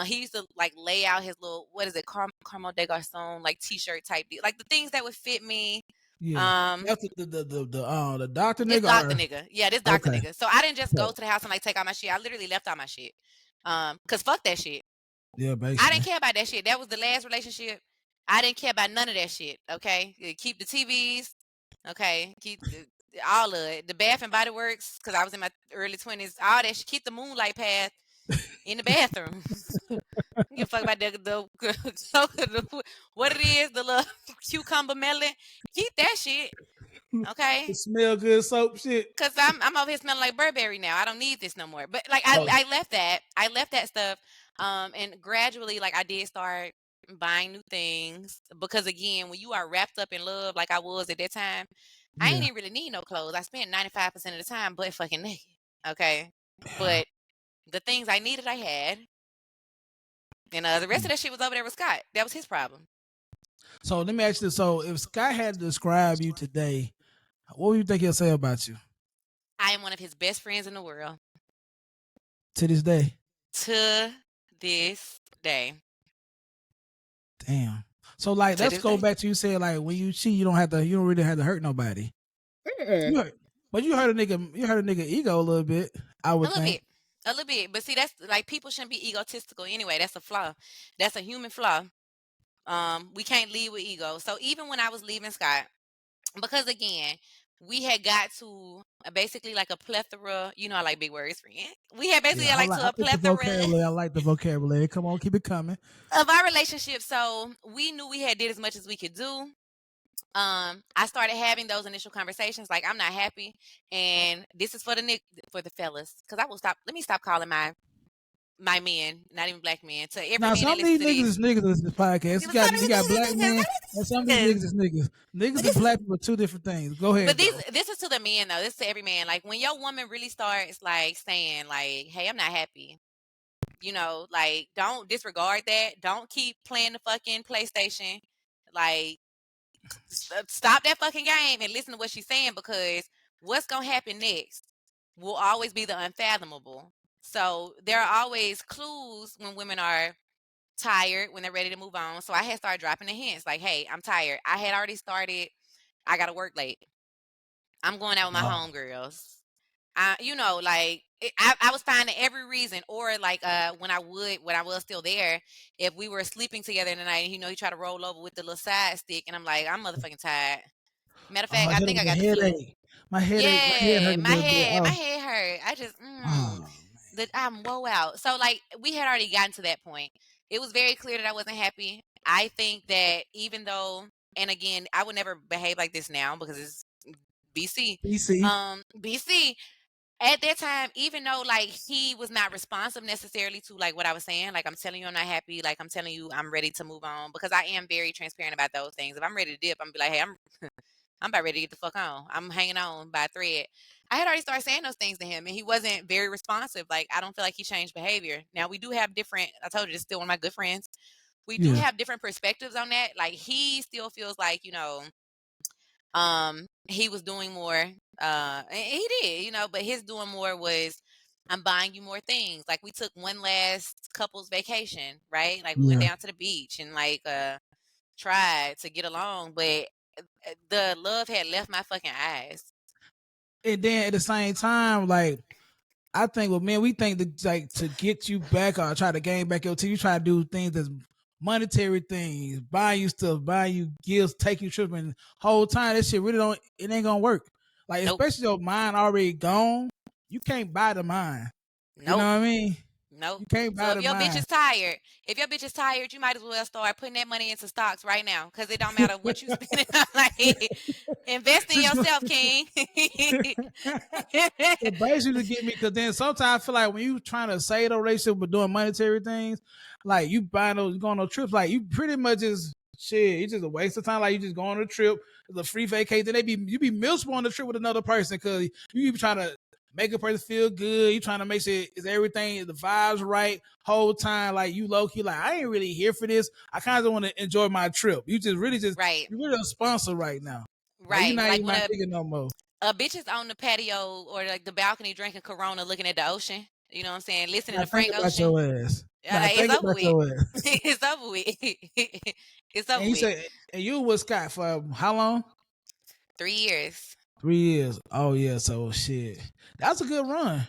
He used to like lay out his little, what is it, Carmel de Garçon, like t-shirt type deal, like the things that would fit me. Yeah. That's the doctor nigga. This doctor nigga. Yeah, this doctor nigga. So I didn't just go to the house and like take all my shit. I literally left all my shit. Cause fuck that shit. Yeah, basically. I didn't care about that shit. That was the last relationship. I didn't care about none of that shit. Okay, keep the TVs. Okay, keep all of it. The Bath and Body Works, because I was in my early 20s. All that shit. Keep the moonlight path in the bathroom. You fuck about the what it is, the little cucumber melon. Keep that shit. Okay. The smell good soap shit. Cause I'm over here smelling like Burberry now. I don't need this no more. But like I left that. I left that stuff. And gradually, like I did start buying new things, because again, when you are wrapped up in love like I was at that time, I ain't even really need no clothes. I spent 95% of the time butt fucking naked. Okay. But the things I needed, I had. And the rest of that shit was over there with Scott. That was his problem. So let me ask you this. So if Scott had to describe you today, what would you think he'll say about you? I am one of his best friends in the world. To this day? To this day. Damn. So like, let's go back to you saying like, when you cheat, you don't really have to hurt nobody. But you hurt a nigga ego a little bit. I would think. A little bit. But see, that's like, people shouldn't be egotistical anyway. That's a flaw. That's a human flaw. We can't lead with ego. So even when I was leaving Scott, because again, we had got to basically like a plethora. You know, I like big words, friend. We had basically Yeah, like to I a like the plethora vocabulary. I like the vocabulary. Come on, keep it coming. of our relationship. So we knew we had did as much as we could do. I started having those initial conversations like I'm not happy, and this is for the fellas, because I will stop. Let me stop calling my men, not even black men, to every Now, man that some of listens these to niggas this. is niggas in this podcast. You got black men, and some of these niggas is niggas. Niggas But and black people are two different things. Go ahead, But though. this is to the men though. This is to every man. Like when your woman really starts like saying like, "Hey, I'm not happy." You know, like don't disregard that. Don't keep playing the fucking PlayStation. Like stop that fucking game and listen to what she's saying, because what's gonna happen next will always be the unfathomable. So there are always clues when women are tired, when they're ready to move on. So I had started dropping the hints like, "Hey, I'm tired." I had already started. I got to work late. I'm going out with my homegirls. You know, like I was finding every reason, or like when I was still there, if we were sleeping together in the night, and he tried to roll over with the little side stick, and I'm like, I'm motherfucking tired. Matter of fact, I Hit think with I the got the flu. headache. My head Yeah, hurt a little bit. my Oh, head hurt. I just oh that I'm woe out. So like we had already gotten to that point. It was very clear that I wasn't happy. I think that even though, and again, I would never behave like this now because it's BC. BC. BC at that time, even though like he was not responsive necessarily to like what I was saying, like I'm telling you I'm not happy, like I'm telling you I'm ready to move on, because I am very transparent about those things. If I'm ready to dip, I'm be like, hey, I'm about ready to get the fuck on. I'm hanging on by a thread. I had already started saying those things to him, and he wasn't very responsive. Like I don't feel like he changed behavior. Now we do have different. I told you, this is still one of my good friends. We do Yeah. have different perspectives on that. Like he still feels like he was doing more, and he did, but his doing more was, I'm buying you more things. Like we took one last couple's vacation, right? Like we went Yeah. down to the beach and like tried to get along, but the love had left my fucking eyes. And then at the same time, like I think with men, we think that like to get you back or try to gain back your team, you try to do things that's monetary things, buy you stuff, buy you gifts, take you tripping. Whole time that shit really it ain't gonna work. Like Nope. especially your mind already gone, you can't buy the mind. Nope. You know what I mean? Nope. You can't buy So if your bitch is tired, you might as well start putting that money into stocks right now, because it don't matter what you spend it on. Like, invest in yourself, King. So basically, get me, because then sometimes I feel like when you trying to save a relationship but doing monetary things, like you buying those, going on trips, like you pretty much just shit. It's just a waste of time. Like you just go on a trip, it's a free vacation. You be miserable on the trip with another person because you be trying to make a person feel good. You trying to make sure is everything, the vibes right whole time. Like you low key, like I ain't really here for this. I kind of want to enjoy my trip. You just really right. You really a sponsor right now. Right. Like, you're not like even my nigga no more. A bitch is on the patio or like the balcony drinking Corona, looking at the ocean. You know what I'm saying? Listening to Frank Ocean. Your ass. It's over with. It's over with. It's over with. And you was Scott for how long? 3 years. 3 years. Oh yeah. So shit. That was a good run.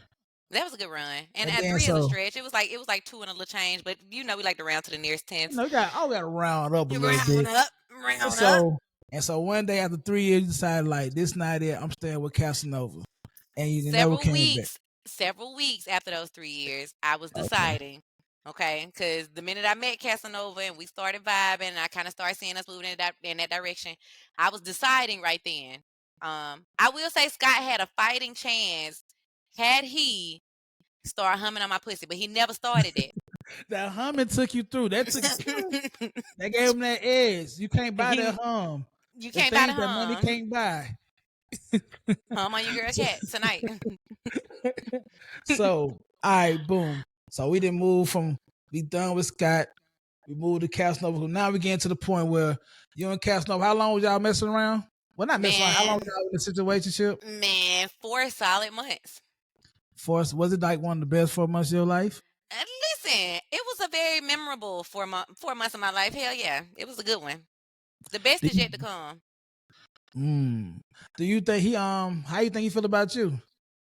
That was a good run, and 3 is a stretch. It was like 2 and a little change, but we like to round to the nearest tenth. We got to round up a little bit. Round up. And so one day after 3 years, you decided like this night I'm staying with Casanova, and you never came back. Several weeks after those 3 years, I was deciding. Okay, because the minute I met Casanova and we started vibing, and I kind of started seeing us moving in that direction, I was deciding right then. I will say Scott had a fighting chance had he start humming on my pussy, but he never started it. That humming took you through. That gave him that edge. You can't buy that hum. You can't buy the hum. That money can't buy. Hum on your girl cat tonight. So, all right, boom. So we didn't move we done with Scott. We moved to Casanova. Now we getting to the point where you and Casanova, how long was y'all messing around? Well, not messing around. How long was y'all in the situationship? Man, 4 solid months. Was it like one of the best 4 months of your life? Listen, it was a very memorable 4 months of my life. Hell yeah, it was a good one. The best is yet to come. Do you think how you think he feel about you?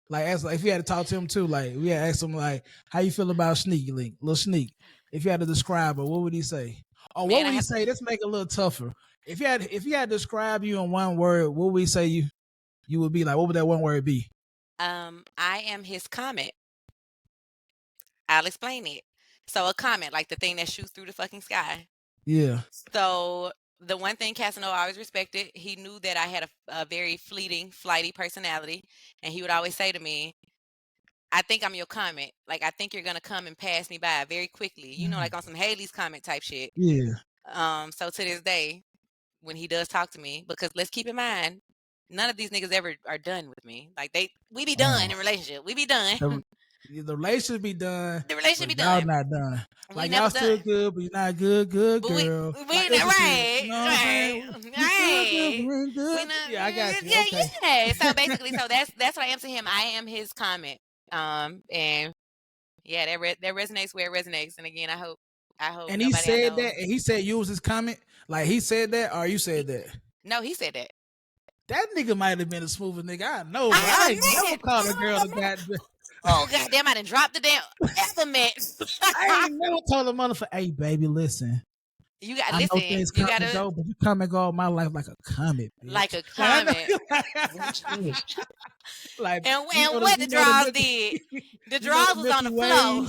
Like, if you had to talk to him too, like we had asked him like, how you feel about Sneaky Link, Little Sneak? If you had to describe her, what would he say? Or what would he say? Let's make it a little tougher. If you had to describe you in one word, what would he say you you would be like, what would that one word be? I am his comet. I'll explain it. So a comet, like the thing that shoots through the fucking sky. Yeah. So the one thing Casanova always respected, he knew that I had a very fleeting, flighty personality, and he would always say to me, I think I'm your comet. Like, I think you're going to come and pass me by very quickly. You know, like on some Halley's Comet type shit. Yeah. So to this day, when he does talk to me, because let's keep in mind, none of these niggas ever are done with me. Like, we be done in a relationship. We be done. The relationship be done. The relationship be y'all done. not done. We like, y'all still good, but you're not good, but girl. We like, right. You know what right. Good. Yeah, I got you. Yeah, okay. Yeah. So basically, that's what I am to him. I am his comment. And yeah, that resonates where it resonates. And again, I hope. And he said that, and he said you was his comment. Like he said that, or you said that? No, he said that. That nigga might have been a smoother nigga. I know, but I ain't never called a girl a goddamn. Oh goddamn! I done dropped the damn element. I ain't never told a motherfucker, "Hey, baby, listen. You got listen. Know things come and go, but you come and go in my life like a comet, bitch. Like a comet. like and what the draws did? The draws was on the floor.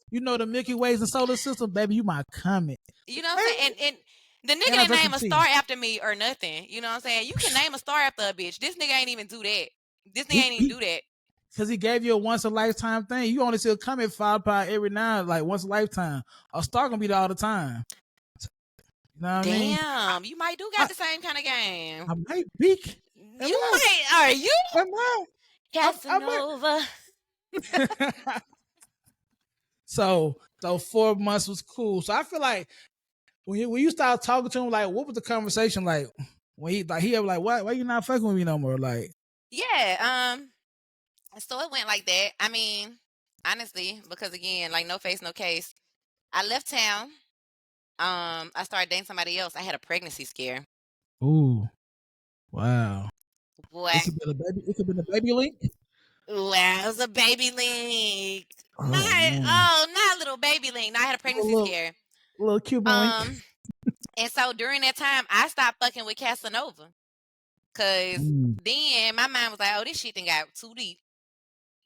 You know the Milky Ways and solar system, baby. You my comet. You know what I'm saying? And the nigga didn't name a star after me or nothing. You know what I'm saying? You can name a star after a bitch. This nigga ain't even do that. This nigga ain't even do that. Because he gave you a once a lifetime thing. You only see a comet fire by every now, like once a lifetime. A star gonna be there all the time. You know what I mean? Damn, you might do got the same kind of game. I might be. You might. Are you? Am I? Casanova. So 4 months was cool. So I feel like when you start talking to him, like, what was the conversation like? When he ever like, why you not fucking with me no more? Like, yeah, so it went like that. I mean, honestly, because again, like no face, no case. I left town. I started dating somebody else. I had a pregnancy scare. Ooh, wow. Boy, it could be a baby link. Wow, it was a baby link. Not a little baby link. No, I had a pregnancy scare. A little Cuban link. And so during that time, I stopped fucking with Casanova. Cause then my mind was like, oh, this shit done got too deep.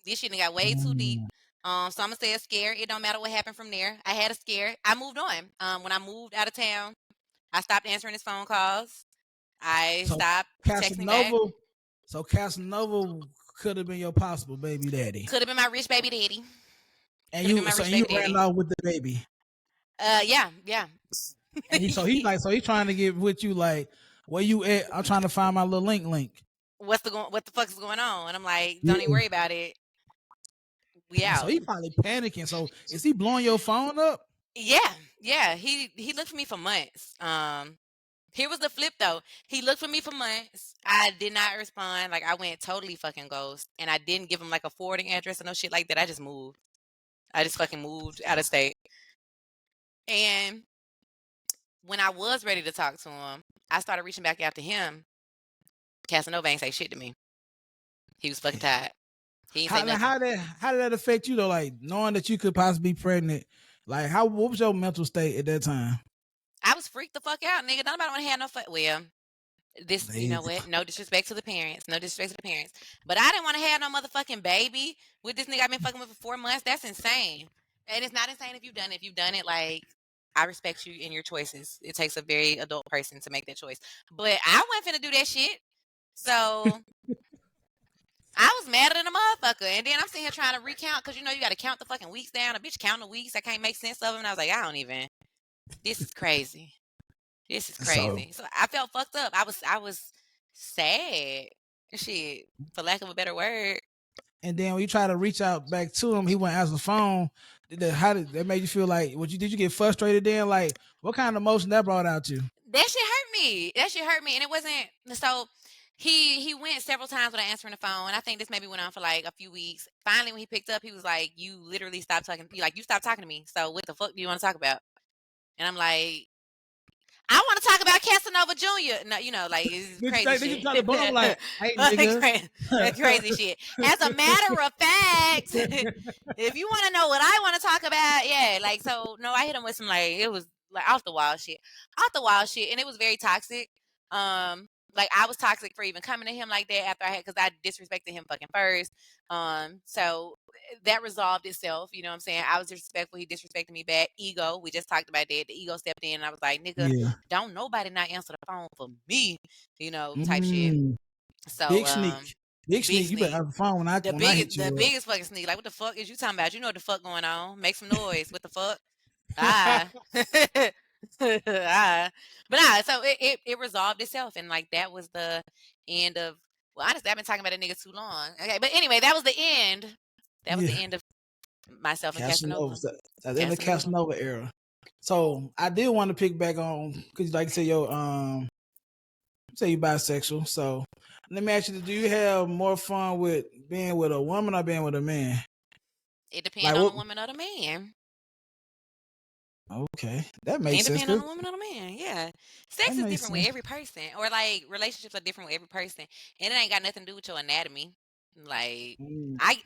This shit done got way too deep. So I'm gonna say a scare. It don't matter what happened from there. I had a scare. I moved on. When I moved out of town, I stopped answering his phone calls. I stopped texting back. So Casanova could have been your possible baby daddy. Could have been my rich baby daddy. And you ran off with the baby. Yeah. And he's trying to get with you, like, where you at? I'm trying to find my little link. What the fuck is going on? And I'm like, don't even worry about it. We out. So he probably panicking. So is he blowing your phone up? Yeah. He looked for me for months. Here was the flip though. He looked for me for months. I did not respond. Like I went totally fucking ghost, and I didn't give him like a forwarding address or no shit like that. I just moved. I just fucking moved out of state. And when I was ready to talk to him, I started reaching back out to him. Casanova ain't say shit to me. He was fucking tired. He ain't say nothing. How did that affect you though? Like knowing that you could possibly be pregnant. Like what was your mental state at that time? I was freaked the fuck out, nigga. Nobody want to have no fuck. Well, you know what? No disrespect to the parents. But I didn't want to have no motherfucking baby with this nigga I've been fucking with for 4 months. That's insane. And it's not insane if you've done it. If you've done it, like, I respect you in your choices. It takes a very adult person to make that choice. But I wasn't finna do that shit. So I was madder than a motherfucker. And then I'm sitting here trying to recount, because you know you got to count the fucking weeks down. A bitch counting the weeks. I can't make sense of them. And I was like, this is crazy. So I felt fucked up. I was sad. Shit, for lack of a better word. And then when you try to reach out back to him, he wouldn't answer the phone. How did that make you feel? Like, did you get frustrated then? Like, what kind of emotion that brought out you? That shit hurt me. And it wasn't, so he went several times without answering the phone. And I think this maybe went on for like a few weeks. Finally, when he picked up, he was like, you literally stopped talking. You stopped talking to me. So what the fuck do you want to talk about? And I'm like, I want to talk about Casanova Jr. No, you know, like, it's crazy shit. Like, hey, nigga. That's crazy shit. As a matter of fact, if you want to know what I want to talk about, yeah, like, so, no, I hit him with some, like, it was, like, off the wild shit. And it was very toxic. like I was toxic for even coming to him like that after because I disrespected him fucking first. So that resolved itself. You know what I'm saying? I was disrespectful. He disrespected me back. Ego. We just talked about that. The ego stepped in. And I was like, nigga, Yeah. don't nobody not answer the phone for me. You know, type shit. Mm. So Big sneak. Big big sneak. You better sneak. answer the phone when I hit The you biggest fucking sneak. Like, what the fuck is you talking about? You know what the fuck going on? Make some noise. What the fuck? up. Ah. Ah. But nah, so it resolved itself, and like that was the end of. Well, honestly, I've been talking about a nigga too long. Okay, but anyway, that was the end. That was the Yeah. end of myself and Casanova. Casanova. That's in the Casanova era. So I did want to pick back on because, like you said, say you bisexual. So let me ask you: do you have more fun with being with a woman or being with a man? It depends on the woman or the man. Okay, that makes sense. It depends on the woman or the man. Yeah, sex is different with every person, or like relationships are different with every person, and it ain't got nothing to do with your anatomy. Like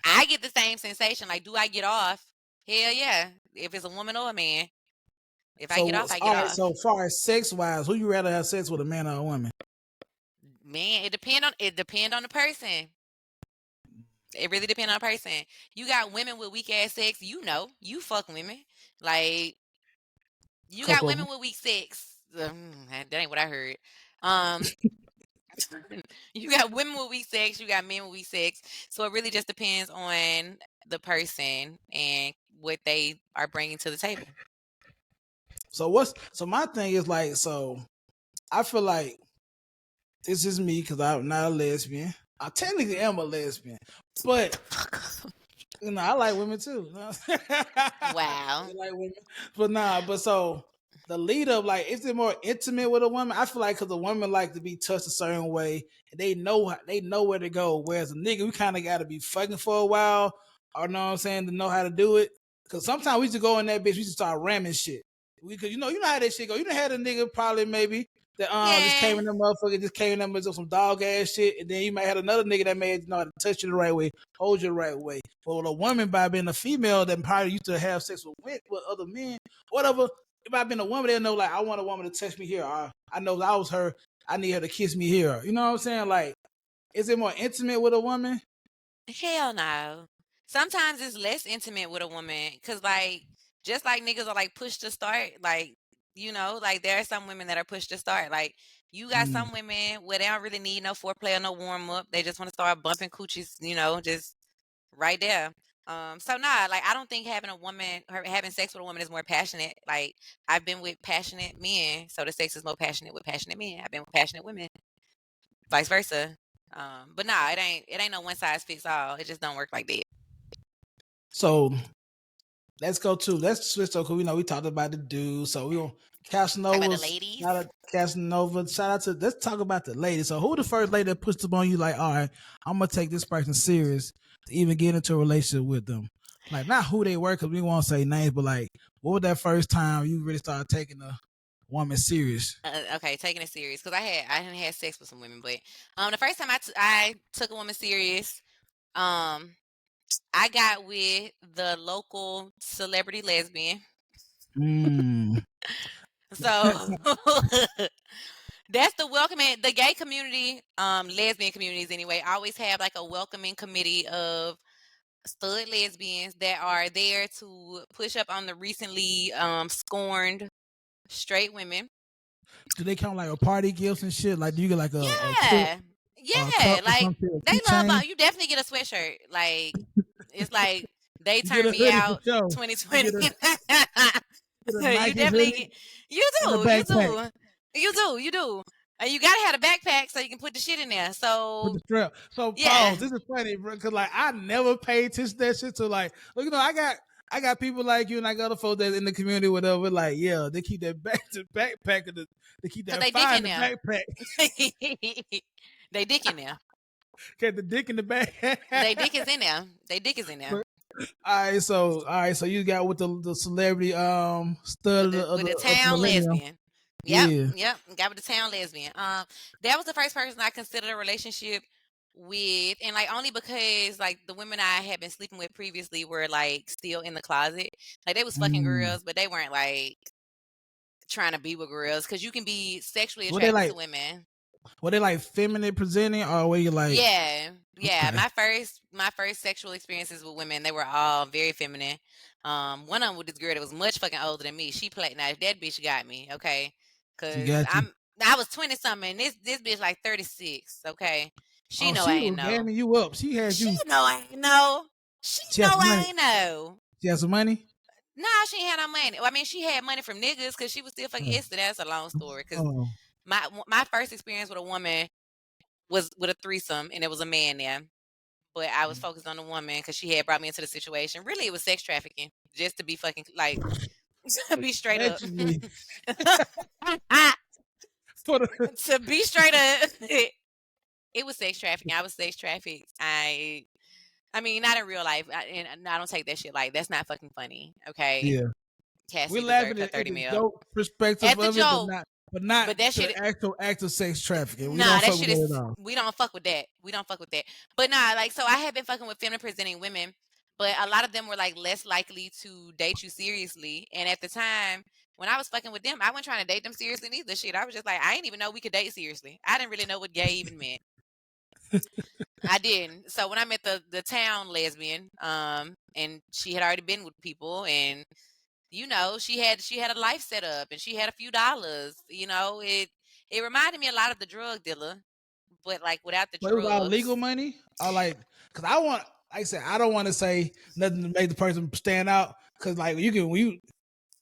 I get the same sensation. Like, do I get off? Hell yeah. If it's a woman or a man. If I get off, I get off. So far as sex wise, who you rather have sex with, a man or a woman? Man, it depend on the person. It really depends on the person. You got women with weak ass sex, you know. You fuck women. Like, you got women with weak sex. That ain't what I heard. You got women with weak sex, you got men with weak sex. So it really just depends on the person and what they are bringing to the table. So my thing is like, so I feel like this is me because I'm not a lesbian. I technically am a lesbian, but you know I like women too. Wow. I like women, but so the lead up, like, is it more intimate with a woman? I feel like because a woman like to be touched a certain way, and they know where to go. Whereas a nigga, we kind of got to be fucking for a while, or know what I'm saying, to know how to do it. Because sometimes we just go in that bitch, we just start ramming shit. Because you know how that shit go. You done had a nigga probably maybe that just came in the motherfucker, just came in there with some dog ass shit, and then you might have another nigga that may know how to touch you the right way, hold you the right way. But with a woman, by being a female that probably used to have sex with other men, whatever. If I've been a woman, they'll know, like, I want a woman to touch me here. Or I know that I was her. I need her to kiss me here. You know what I'm saying? Like, is it more intimate with a woman? Hell no. Sometimes it's less intimate with a woman because, like, just like niggas are like pushed to start, like, you know, like there are some women that are pushed to start. Like, you got some women where they don't really need no foreplay or no warm up. They just want to start bumping coochies, you know, just right there. So nah, like I don't think having sex with a woman is more passionate. Like, I've been with passionate men, so the sex is more passionate with passionate men. I've been with passionate women, vice versa. But nah, it ain't no one size fits all. It just don't work like that. So let's switch to, because we talked about the dudes. So we gonna Casanova. Talk about the ladies. Shout out Casanova. Shout out to, let's talk about the ladies. So who the first lady that pushed up on you, like, all right, I'm gonna take this person serious to even get into a relationship with them? Like, not who they were, because we won't say names, but like, what was that first time you really started taking a woman serious? Okay, taking it serious, because I hadn't had sex with some women, but the first time I took a woman serious, I got with the local celebrity lesbian. So that's the welcoming. The gay community, lesbian communities anyway, always have like a welcoming committee of stud lesbians that are there to push up on the recently scorned straight women. Do they count like a party gifts and shit? Like, do you get like yeah, like they love. You definitely get a sweatshirt. Like, it's like they turned me out 2020. You definitely you do. And you gotta have a backpack so you can put the shit in there. So with the strap. So pause. This is funny, bro, because like I never paid attention to that shit. So like, you know, I got people like you and I got other folks that in the community, whatever. Like, yeah, they keep that backpack and they keep that fire in the backpack. They dick in there. Get the dick in the back. They dick is in there. All right, so you got with the celebrity stud with the town lesbian. Yep. Got with the town lesbian. That was the first person I considered a relationship with, and like only because like the women I had been sleeping with previously were like still in the closet. Like, they was fucking girls, but they weren't like trying to be with girls, because you can be sexually attracted to women. Were they like feminine presenting, or were you like? Yeah. Okay. My first sexual experiences with women, they were all very feminine. One of them with this girl that was much fucking older than me. She played. Now that bitch got me, okay, She because got you. I was 20 something. This bitch like 36, okay. She Oh, know I she ain't was know. gamming you up. She had She you. know I ain't know. She She know had some I money. ain't know. She had some money. Nah, she ain't had no money. Well, I mean, she had money from niggas because she was still fucking Oh. instant. That's a long story. Because Oh. my first experience with a woman was with a threesome, and it was a man there. But I was focused on the woman because she had brought me into the situation. Really, it was sex trafficking, just to be fucking like, be straight up. Allegedly. To be straight up, it was sex trafficking. I was sex trafficked. I mean, not in real life, and I don't take that shit like that's not fucking funny. Okay, Yeah. We're Cassie deserved laughing her at 30 the mil joke perspective at the of it, joke. but not But that the shit, actual act of sex trafficking. We nah, don't that fuck with shit that is. at all. We don't fuck with that. We don't fuck with that. But nah, like so, I have been fucking with feminine presenting women, but a lot of them were like less likely to date you seriously. And at the time when I was fucking with them, I wasn't trying to date them seriously neither. Shit, I was just like, I didn't even know we could date seriously. I didn't really know what gay even meant. I didn't. So when I met the town lesbian, and she had already been with people, and you know, she had a life set up, and she had a few dollars. You know, it reminded me a lot of the drug dealer, but like without the But it was all drugs. legal money, or like, cause like I said, I don't want to say nothing to make the person stand out, cause like you can,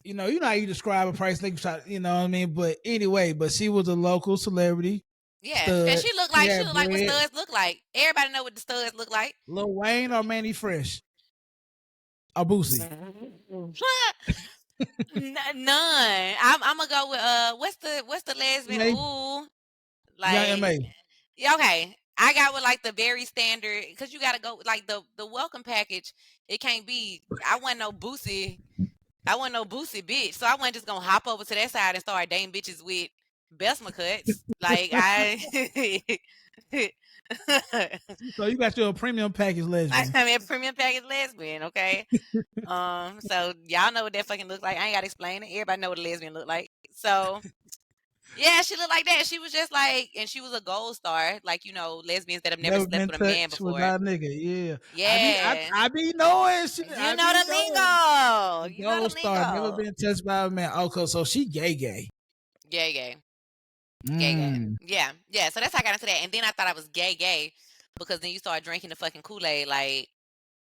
you know how you describe a price, you know what I mean. But anyway, but she was a local celebrity. Yeah, and Stud. she looked She like had what bread. studs look like. Everybody know what the studs look like. Lil Wayne or Manny Fresh or Boosie. None. I'm gonna go with what's the lesbian? M.A. Ooh, Young like M.A. yeah, okay. I got with like the very standard because you gotta go with like the welcome package. It can't be. I wasn't no Boosie. I wasn't no Boosie bitch. So I wasn't just gonna hop over to that side and start dating bitches with Besma cuts. Like I. So you got your premium package lesbian. I mean, premium package lesbian, okay? So y'all know what that fucking look like. I ain't gotta explain it. Everybody know what a lesbian look like. So yeah, she looked like that. She was just like, and she was a gold star, like you know, lesbians that have never Never slept been with a man touched with before. our nigga. Yeah. Yeah, I be knowing shit. you I know be the knowing. lingo. You know Gold the star, never lingo. been touched by a man. Okay, so she gay. Gay, gay, gay, gay. Mm. Yeah. So that's how I got into that, and then I thought I was gay, because then you start drinking the fucking Kool-Aid, like.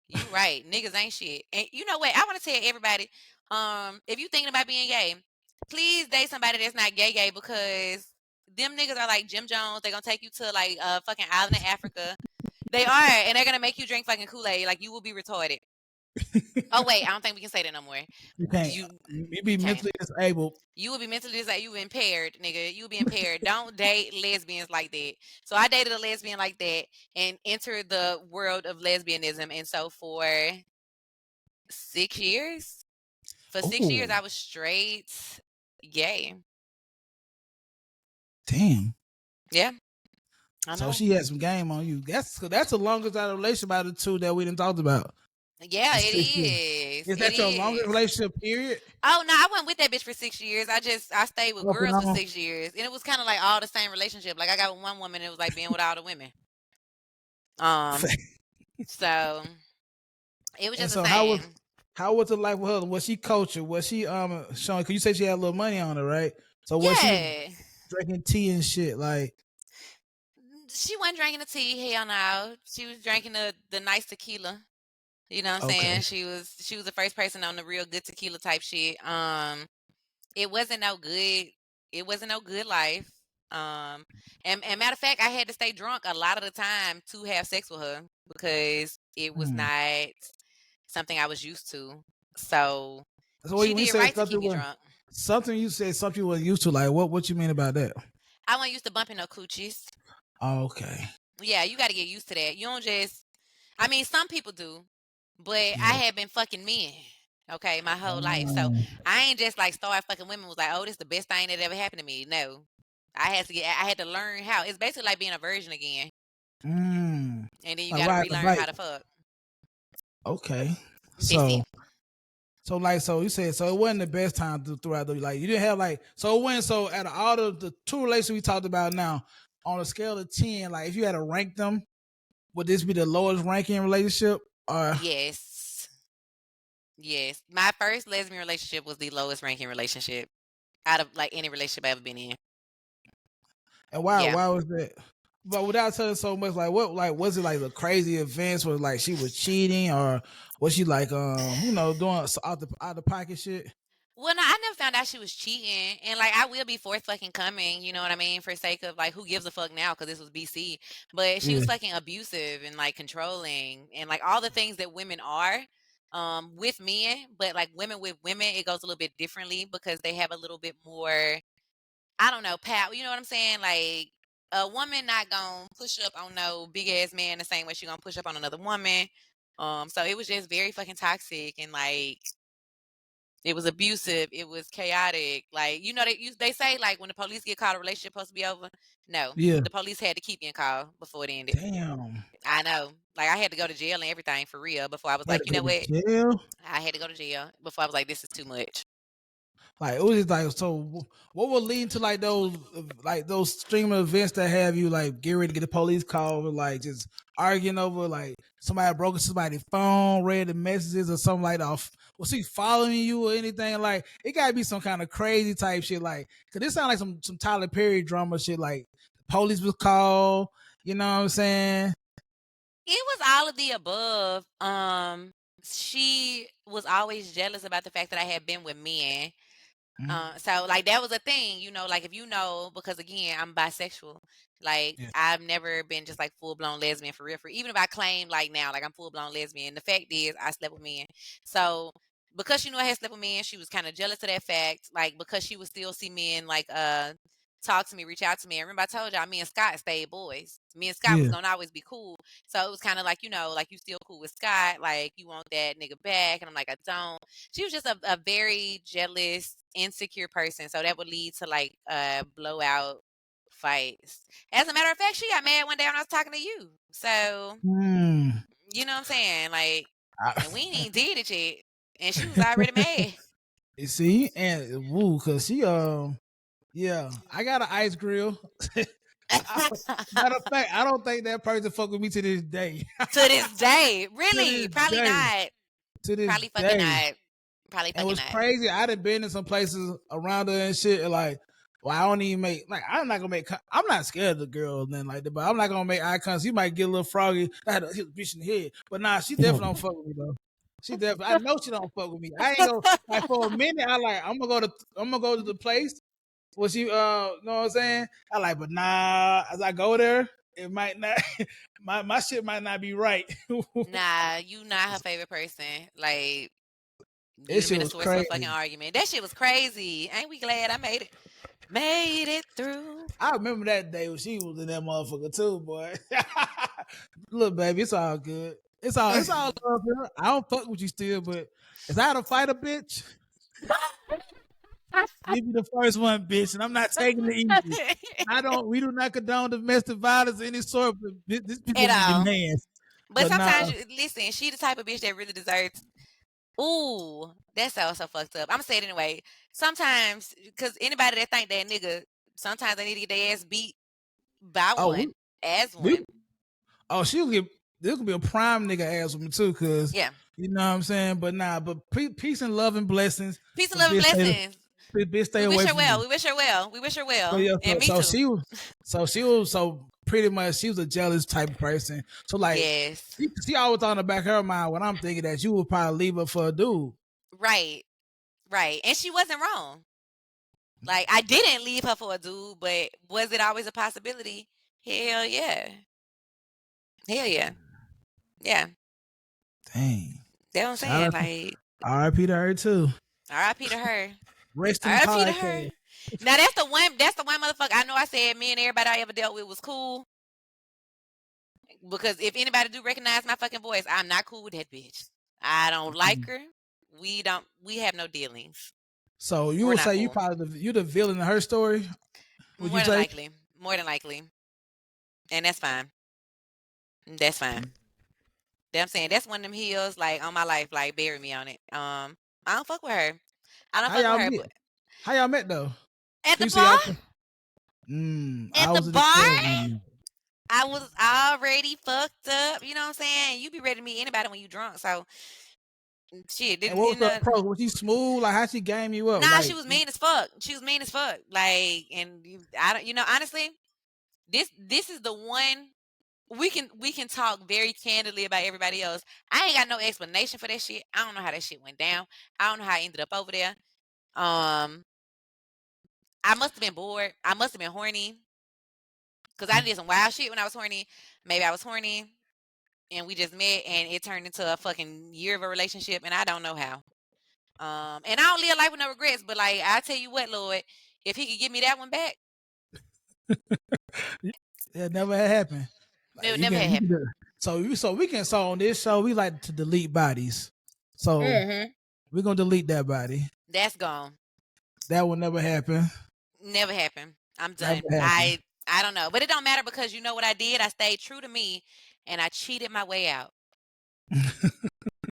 You right. Niggas ain't shit. And you know what? I want to tell everybody, if you thinking about being gay, please date somebody that's not gay because them niggas are like Jim Jones. They're gonna take you to like a fucking island in Africa. They are, and they're gonna make you drink fucking Kool-Aid. Like you will be retarded. Oh wait, I don't think we can say that no more. You can't. You You be can't. mentally disabled. You will be mentally disabled. You impaired, nigga. You will be impaired. Don't date lesbians like that. So I dated a lesbian like that and entered the world of lesbianism. And so for 6 years, Oh, I was straight gay. damn. Yeah, I So know. she had some game on you. That's the longest out of relationship out of the two that we didn't talk about. Yeah, It's it 6 years. is. Is It that your longest is. relationship period? Oh no, I went with that bitch for 6 years. I stayed with Up and girls for on. 6 years, and it was kind of like all the same relationship. Like I got with one woman, it was like being with all the women. So it was And just the so same. how was the life with her? Was she coaching? Was she showing? Cause you said she had a little money on her, right? So was she Yeah, drinking tea and shit? Like, she wasn't drinking the tea. Hell no, she was drinking the nice tequila. You know what I'm okay, saying? She was the first person on the real good tequila type shit. It wasn't no good. It wasn't no good life. And matter of fact, I had to stay drunk a lot of the time to have sex with her because it was not something I was used to. So so she when you did said right to keep me drunk. something you said something you were used to, like what you mean about that? I wasn't used to bumping no coochies. Oh, okay. Yeah, you got to get used to that. You don't just. I mean, some people do, but Yeah. I had been fucking men. Okay, my whole life. So I ain't just like start fucking women was like, oh, this is the best thing that ever happened to me. No. I had to learn how. It's basically like being a virgin again. And then you Like gotta ride the relearn bike. how to fuck. Okay. That's So it. so you said so it wasn't the best time throughout the like you didn't have like so it wasn't so out of all of the two relationships we talked about now, on a scale of 10, like if you had to rank them, would this be the lowest ranking relationship? Yes. Yes. My first lesbian relationship was the lowest ranking relationship out of like any relationship I've ever been in. And why? Yeah. Why was that? But without telling so much, like what? Like was it like the crazy events? Was like she was cheating, or was she like doing out the pocket shit? Well, no, I never found out she was cheating, and like I will be forth fucking coming, you know what I mean, for sake of like who gives a fuck now because this was BC, but she was fucking abusive and like controlling and like all the things that women are with men, but like women with women it goes a little bit differently because they have a little bit more, I don't know, power, you know what I'm saying? Like a woman not gonna push up on no big ass man the same way she gonna push up on another woman. So it was just very fucking toxic and like it was abusive. It was chaotic. Like, you know, they say like when the police get called, a relationship supposed to be over. No, the police had to keep getting called before it ended. Damn. I know. Like I had to go to jail and everything for real before I was like, you know what? Jail? I had to go to jail before I was like, this is too much. Like it was just like, so what would lead to like those streaming events that have you like get ready to get a police call, or like just arguing over like somebody broke somebody's phone, read the messages or something like that? Was she following you or anything? Like it gotta be some kind of crazy type shit. Like, cause this sound like some Tyler Perry drama shit. Like the police was called. You know what I'm saying? It was all of the above. She was always jealous about the fact that I had been with men. So like that was a thing, you know, like if you know, because again, I'm bisexual. Like I've never been just like full blown lesbian for real. Even if I claim like now, like I'm full blown lesbian, the fact is I slept with men. So because she knew I had slept with men, she was kind of jealous of that fact. Like because she would still see men like talk to me, reach out to me. I remember I told y'all me and Scott stayed boys. Me and Scott was gonna always be cool. So it was kind of like, you know, like you still cool with Scott, like you want that nigga back. And I'm like, I don't. She was just a very jealous, insecure person. So that would lead to like blowout fights. As a matter of fact, she got mad one day when I was talking to you. So you know what I'm saying? Like and we ain't even did it yet. And she was already mad. You see? And woo, cause she yeah, I got an ice grill. Matter of fact, I don't think that person fuck with me to this day. To this day, really? Probably not. To this probably fucking not. Probably fucking not. And what's crazy, I done been in some places around her and shit, and like, well, I don't even make like I'm not gonna make. I'm not scared of the girl or nothing like that, but I'm not gonna make eye contact. You might get a little froggy. I had a bitch in the head, but nah, she definitely don't fuck with me though. She definitely, I know she don't fuck with me. I ain't gonna like for a minute. I'm gonna go to the place. Well, she, know what I'm saying? I like, but nah, as I go there, it might not, my shit might not be right. Nah, you not her favorite person. Like, you been a source of a fucking argument. That shit was crazy. Ain't we glad I made it? Made it through. I remember that day when she was in that motherfucker too, boy. Look, baby, it's all good. It's all love here. I don't fuck with you still, but if I had to fight a bitch, you be the first one, bitch, and I'm not taking it easy. We do not condone domestic violence of any sort, but this bitch at all. But sometimes, listen, she the type of bitch that really deserves. Ooh, that sounds so fucked up. I'm gonna say it anyway. Sometimes, because anybody that think that nigga, sometimes they need to get their ass beat by one, as one. She'll get. There could be a prime nigga ass with me too, cause you know what I'm saying. But nah, but peace and love and blessings. Peace and love and blessings. Bitch, stay away from me. We wish her well. We wish her well. So, yeah, and me too. So pretty much she was a jealous type of person. So like, she always thought in the back of her mind when I'm thinking that you would probably leave her for a dude. Right, and she wasn't wrong. Like I didn't leave her for a dude, but was it always a possibility? Hell yeah. Yeah. Dang. That's what I'm saying. Like R.I.P. to her too. R.I.P. to her. Rest in R.I.P. to her. Now that's the one motherfucker. I know I said me and everybody I ever dealt with was cool. Because if anybody do recognize my fucking voice, I'm not cool with that bitch. I don't like her. We have no dealings. So you would say you're the villain in her story? More than likely. And that's fine. That's fine. I'm saying that's one of them hills like on my life, like bury me on it. I don't fuck with her. I don't fuck with her. How y'all met though? At the bar? At I the was in the bar, club. I was already fucked up. You know what I'm saying? You be ready to meet anybody when you drunk. So shit, And didn't what you was the know? approach? Was she smooth? Like how she game you up? Nah, she Like was mean as fuck. She was mean as fuck. Like, and I don't. You know, honestly, this is the one we can talk very candidly about everybody else. I ain't got no explanation for that shit. I don't know how that shit went down. I don't know how I ended up over there. Um, I must have been bored. I must have been horny because I did some wild shit when I was horny. Maybe I was horny and we just met and it turned into a fucking year of a relationship and I don't know how. And I don't live life with no regrets, but like I tell you what, Lord, if he could give me that one back, it never had happened. it Like would never have you happened. can so on this show we like to delete bodies. So we're gonna delete that body. That's gone. That will never happen. Never happened. I'm Never done. happen. I don't know, but it don't matter because you know what I did. I stayed true to me, and I cheated my way out.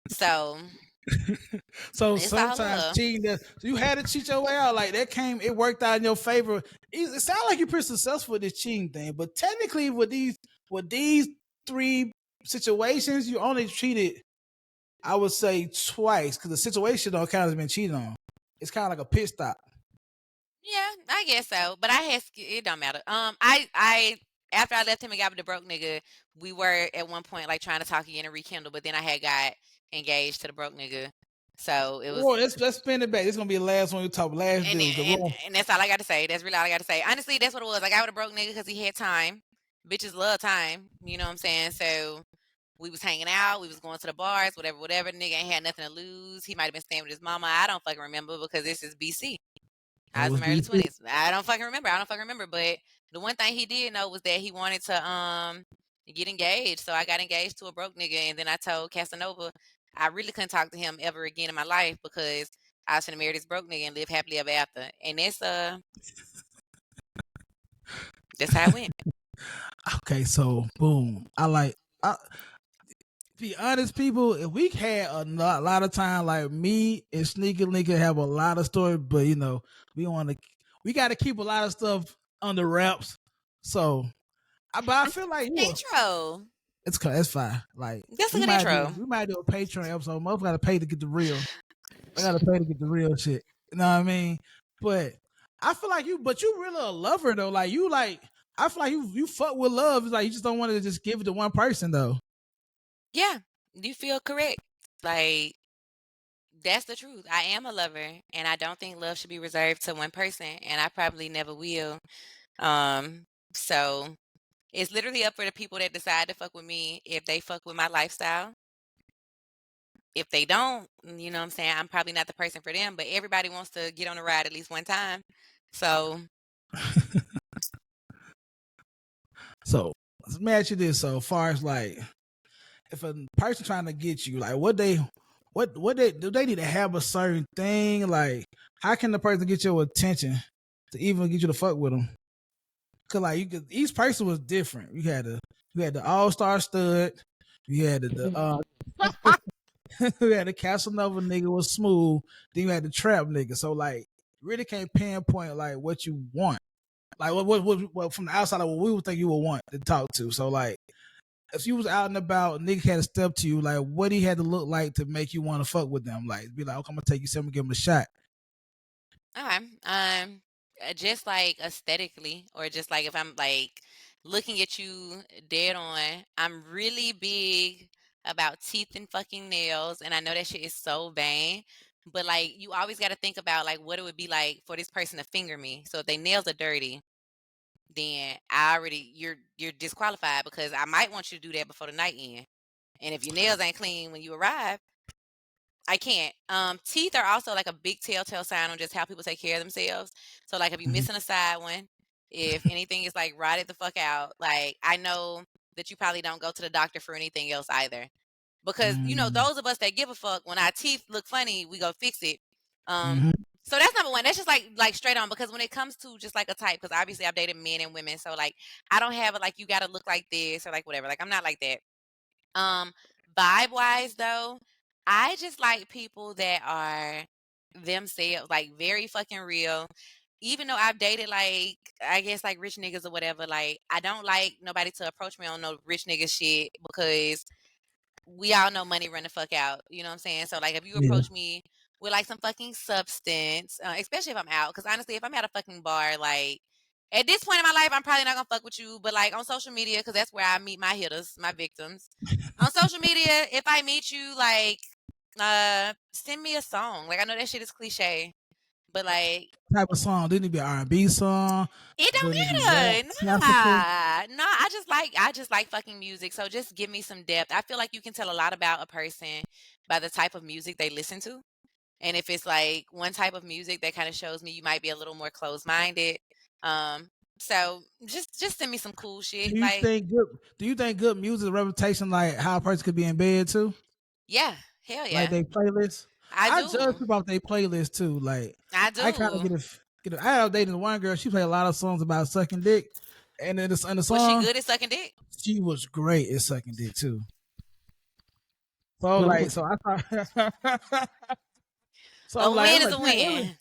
So So it's all sometimes love. cheating so you had to cheat your way out. Like it worked out in your favor. It sounds like you're pretty successful with this cheating thing, but technically with these three situations, you only cheated, I would say, twice because the situation don't count as been cheated on. It's kind of like a pit stop. Yeah, I guess so. But it don't matter. I after I left him and got with the broke nigga, we were at one point like trying to talk again and rekindle, but then I had got engaged to the broke nigga. So it was Well, let's spin it back. This is gonna be the last one we talk. Last and dude. and and that's all I got to say. That's really all I got to say. Honestly, that's what it was. I got with a broke nigga because he had time. Bitches love time. You know what I'm saying? So we was hanging out. We was going to the bars, whatever. Nigga ain't had nothing to lose. He might have been staying with his mama. I don't fucking remember because this is BC. I That was in was my early BC. 20s. I don't fucking remember. But the one thing he did know was that he wanted to get engaged. So I got engaged to a broke nigga, and then I told Casanova I really couldn't talk to him ever again in my life because I was gonna marry this broke nigga and live happily ever after. And that's how it went. Okay, so boom. Be honest, people, if we had a lot of time, like me and Sneaker Linker have a lot of stories, but we got to keep a lot of stuff under wraps. So, but I feel like Intro. it's fine. Like That's a good intro. we might do a Patreon episode. Most got to pay to get the real. I got to pay to get the real shit. You know what I mean? But I feel like you really a lover though. I feel like you fuck with love. It's like you just don't want to just give it to one person though. Yeah, you feel correct. Like that's the truth. I am a lover, and I don't think love should be reserved to one person, and I probably never will. So it's literally up for the people that decide to fuck with me if they fuck with my lifestyle. If they don't, you know what I'm saying, I'm probably not the person for them, but everybody wants to get on a ride at least one time. So So let me ask you this: so far as like, if a person trying to get you, like, what they do they need to have a certain thing? Like, how can the person get your attention to even get you to fuck with them? Cause like each person was different. You had the all-star stud, you had you had the Casanova nigga was smooth, then you had the trap nigga. So like, really can't pinpoint like what you want. Like what from the outside, like what we would think you would want to talk to. So like, if you was out and about, nigga had to step to you, like what he had to look like to make you want to fuck with them. Like be like, okay, I'm gonna take you something, give him a shot. okay. Just like aesthetically, or just like if I'm like looking at you dead on, I'm really big about teeth and fucking nails, and I know that shit is so vain, but like you always got to think about like what it would be like for this person to finger me. So if they nails are dirty, then you're disqualified because I might want you to do that before the night end. And if your nails ain't clean when you arrive, I can't. Teeth are also like a big telltale sign on just how people take care of themselves. So like if you're missing a side one, if anything is like rotted the fuck out, like I know that you probably don't go to the doctor for anything else either. Because those of us that give a fuck, when our teeth look funny, we go fix it. So that's number one. That's just like straight on, because when it comes to just like a type, because obviously I've dated men and women, so like I don't have it like you gotta look like this or like whatever. Like I'm not like that. Um, Vibe wise though, I just like people that are themselves, like very fucking real. even though I've dated like I guess like rich niggas or whatever, like I don't like nobody to approach me on no rich nigga shit because we all know money run the fuck out. You know what I'm saying? So like if you Yeah. approach me with like some fucking substance, especially if I'm out, because honestly, if I'm at a fucking bar, like at this point in my life, I'm probably not gonna fuck with you. But like on social media, because that's where I meet my hitters, my victims. On social media, if I meet you, like, send me a song. Like I know that shit is cliche, but like Type of song? Do it need to be an R&B song? it Do it need to be don't rap, matter. classical? Nah. I just like fucking music. So just give me some depth. I feel like you can tell a lot about a person by the type of music they listen to. And if it's like one type of music that kind of shows me you might be a little more closed-minded. Um, so just send me some cool shit. Do you Like, think good? Do you think good music reputation like how a person could be in bed too? yeah, hell Like yeah. they playlist. I I judge do. people off their playlist too. Like I I kind of do. get a. I have dated one girl. She played a lot of songs about sucking dick, and in the Was she song, good at sucking dick? she was great at sucking dick too. So like, so I thought. So A I'm win is like, a damn, every win.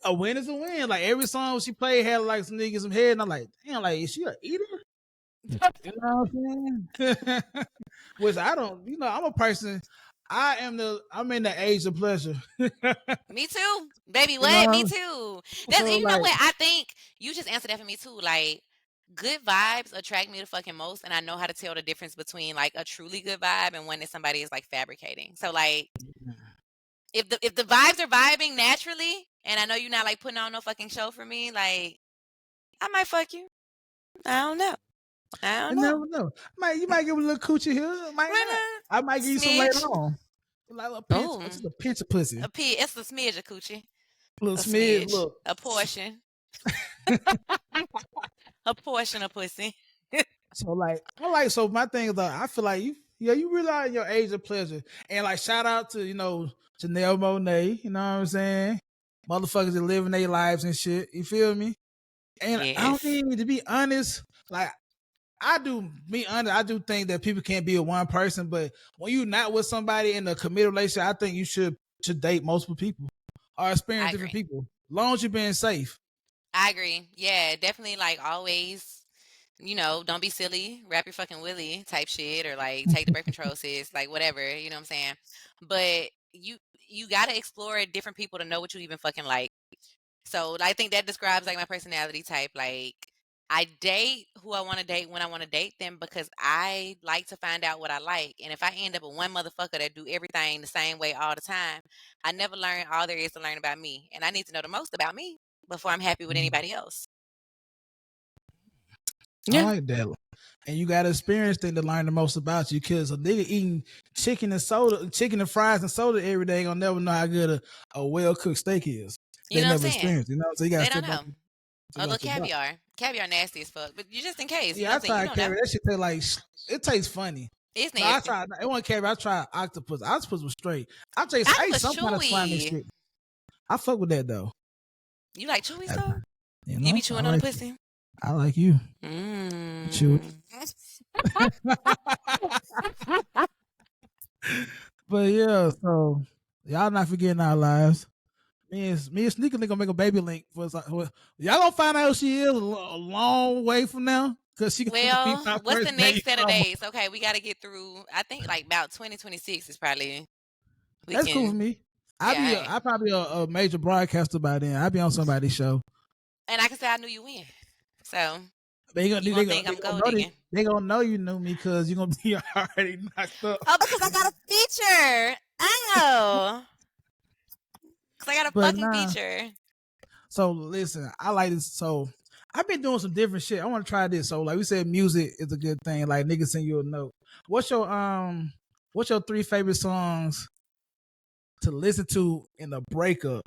a win is a win. Like every song she played had like some niggas some head, and I'm like, damn, like is she a eater? You know what I'm saying? Which I don't. You know, I'm a person. I'm in the age of pleasure. You Me too. Baby, what? Me know. too. That's So you know like, what? I think you just answered that for me too. Like good vibes attract me the fucking most and I know how to tell the difference between like a truly good vibe and one that somebody is like fabricating. So like if the vibes are vibing naturally and I know you're not like putting on no fucking show for me, like I might fuck you. I don't know. I don't you know. never know. You might give a little coochie here, might not. I might give you some later Smidge. on. Like a little pinch, Oh, just a pinch of pussy, it's a smidge of coochie. a little A smidge. smidge. Look. A portion. A portion of pussy. So like, so my thing is that I feel like you really are in your age of pleasure, and like shout out to Janelle Monáe, you know what I'm saying? Motherfuckers that living their lives and shit. You feel me? And I don't Yes. mean to be honest, like I do think that people can't be with one person, but when you're not with somebody in a committed relationship, I think you should date multiple people or experience I different agree. people. As long as you're being safe. I agree. Yeah, definitely like always, don't be silly, wrap your fucking willy type shit or like take the birth control sis, like whatever, you know what I'm saying? But you gotta explore different people to know what you even fucking like. So I think that describes like my personality type. Like I date who I want to date when I want to date them because I like to find out what I like. And if I end up with one motherfucker that do everything the same way all the time, I never learn all there is to learn about me. And I need to know the most about me before I'm happy with anybody else. I Yeah. like that. And you got to experience thing to learn the most about you. Because a nigga eating chicken and fries and soda every day gonna never know how good a well cooked steak is. You They know what I'm never saying? experienced, So you got to They don't step out, know. step Although out your box. caviar nasty as fuck. But you just in case, Yeah, I you tried don't know. caviar. That shit taste like it tastes funny. It's No, I nasty. tried. It wasn't caviar. I tried octopus. Octopus was straight. I ate Octopus some kind of slimy chewy. shit. I fuck with that though. You like chewy stuff? You You be know, chewing on the pussy? I like you. Chewy. Mm. But yeah, so y'all not forgetting our lives. Me and Sneaker gonna make a baby link for us. Y'all gonna find out who she is a long way from now because she gonna be Well, my what's the first baby next set of mama. days? Okay, we got to get through. I think like about 2026 is probably we That's cool for can. me. Yeah, I probably a major broadcaster by then. I'll be on somebody's show. and I can say I knew you win. So They you gonna won't think I'm gold digging. they gonna know you knew me because you're gonna be already knocked up. Oh, because I got a feature. Oh, because I got a But fucking nah. feature. So listen, I like this. So I've been doing some different shit. I want to try this. So like we said, music is a good thing. Like niggas send you a note. What's your 3 favorite songs to listen to in a breakup?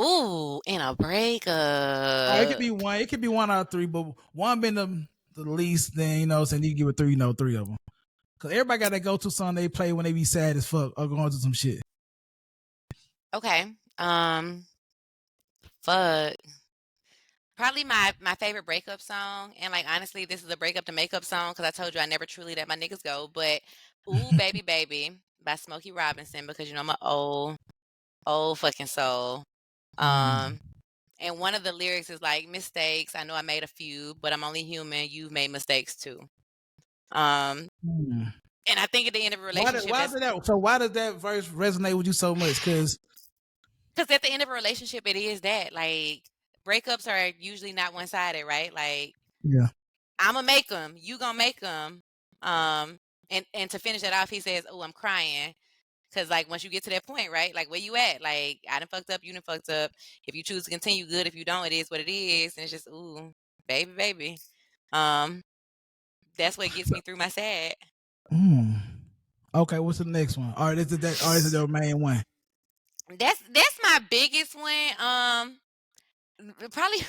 Ooh, in a It breakup. could be one. It could be one out of 3, but one been the least. Then so you give it 3. 3 of them. Cause everybody got that go to song they play when they be sad as fuck or going through some shit. Okay. Fuck. Probably my favorite breakup song, and like honestly, this is a breakup to makeup song because I told you I never truly let my niggas go. But "Ooh Baby Baby" by Smokey Robinson because I'm an old fucking soul. Mm. Um, And one of the lyrics is like, mistakes, I know I made a few, but I'm only human. You've made mistakes too. And I think at the end of a relationship, why does that verse resonate with you so much? Because at the end of a relationship, it is that, like, breakups are usually not one-sided, right? Like, yeah, I'm gonna make them, you gonna make them. And to finish that off, he says, "Oh, I'm crying." Cause like once you get to that point, right? Like where you at? Like I done fucked up, you done fucked up. If you choose to continue, good. If you don't, it is what it is. And it's just, ooh, baby, baby. That's what gets me through my sad. Okay, what's the next one? All right, is it the main one? That's my biggest one. Probably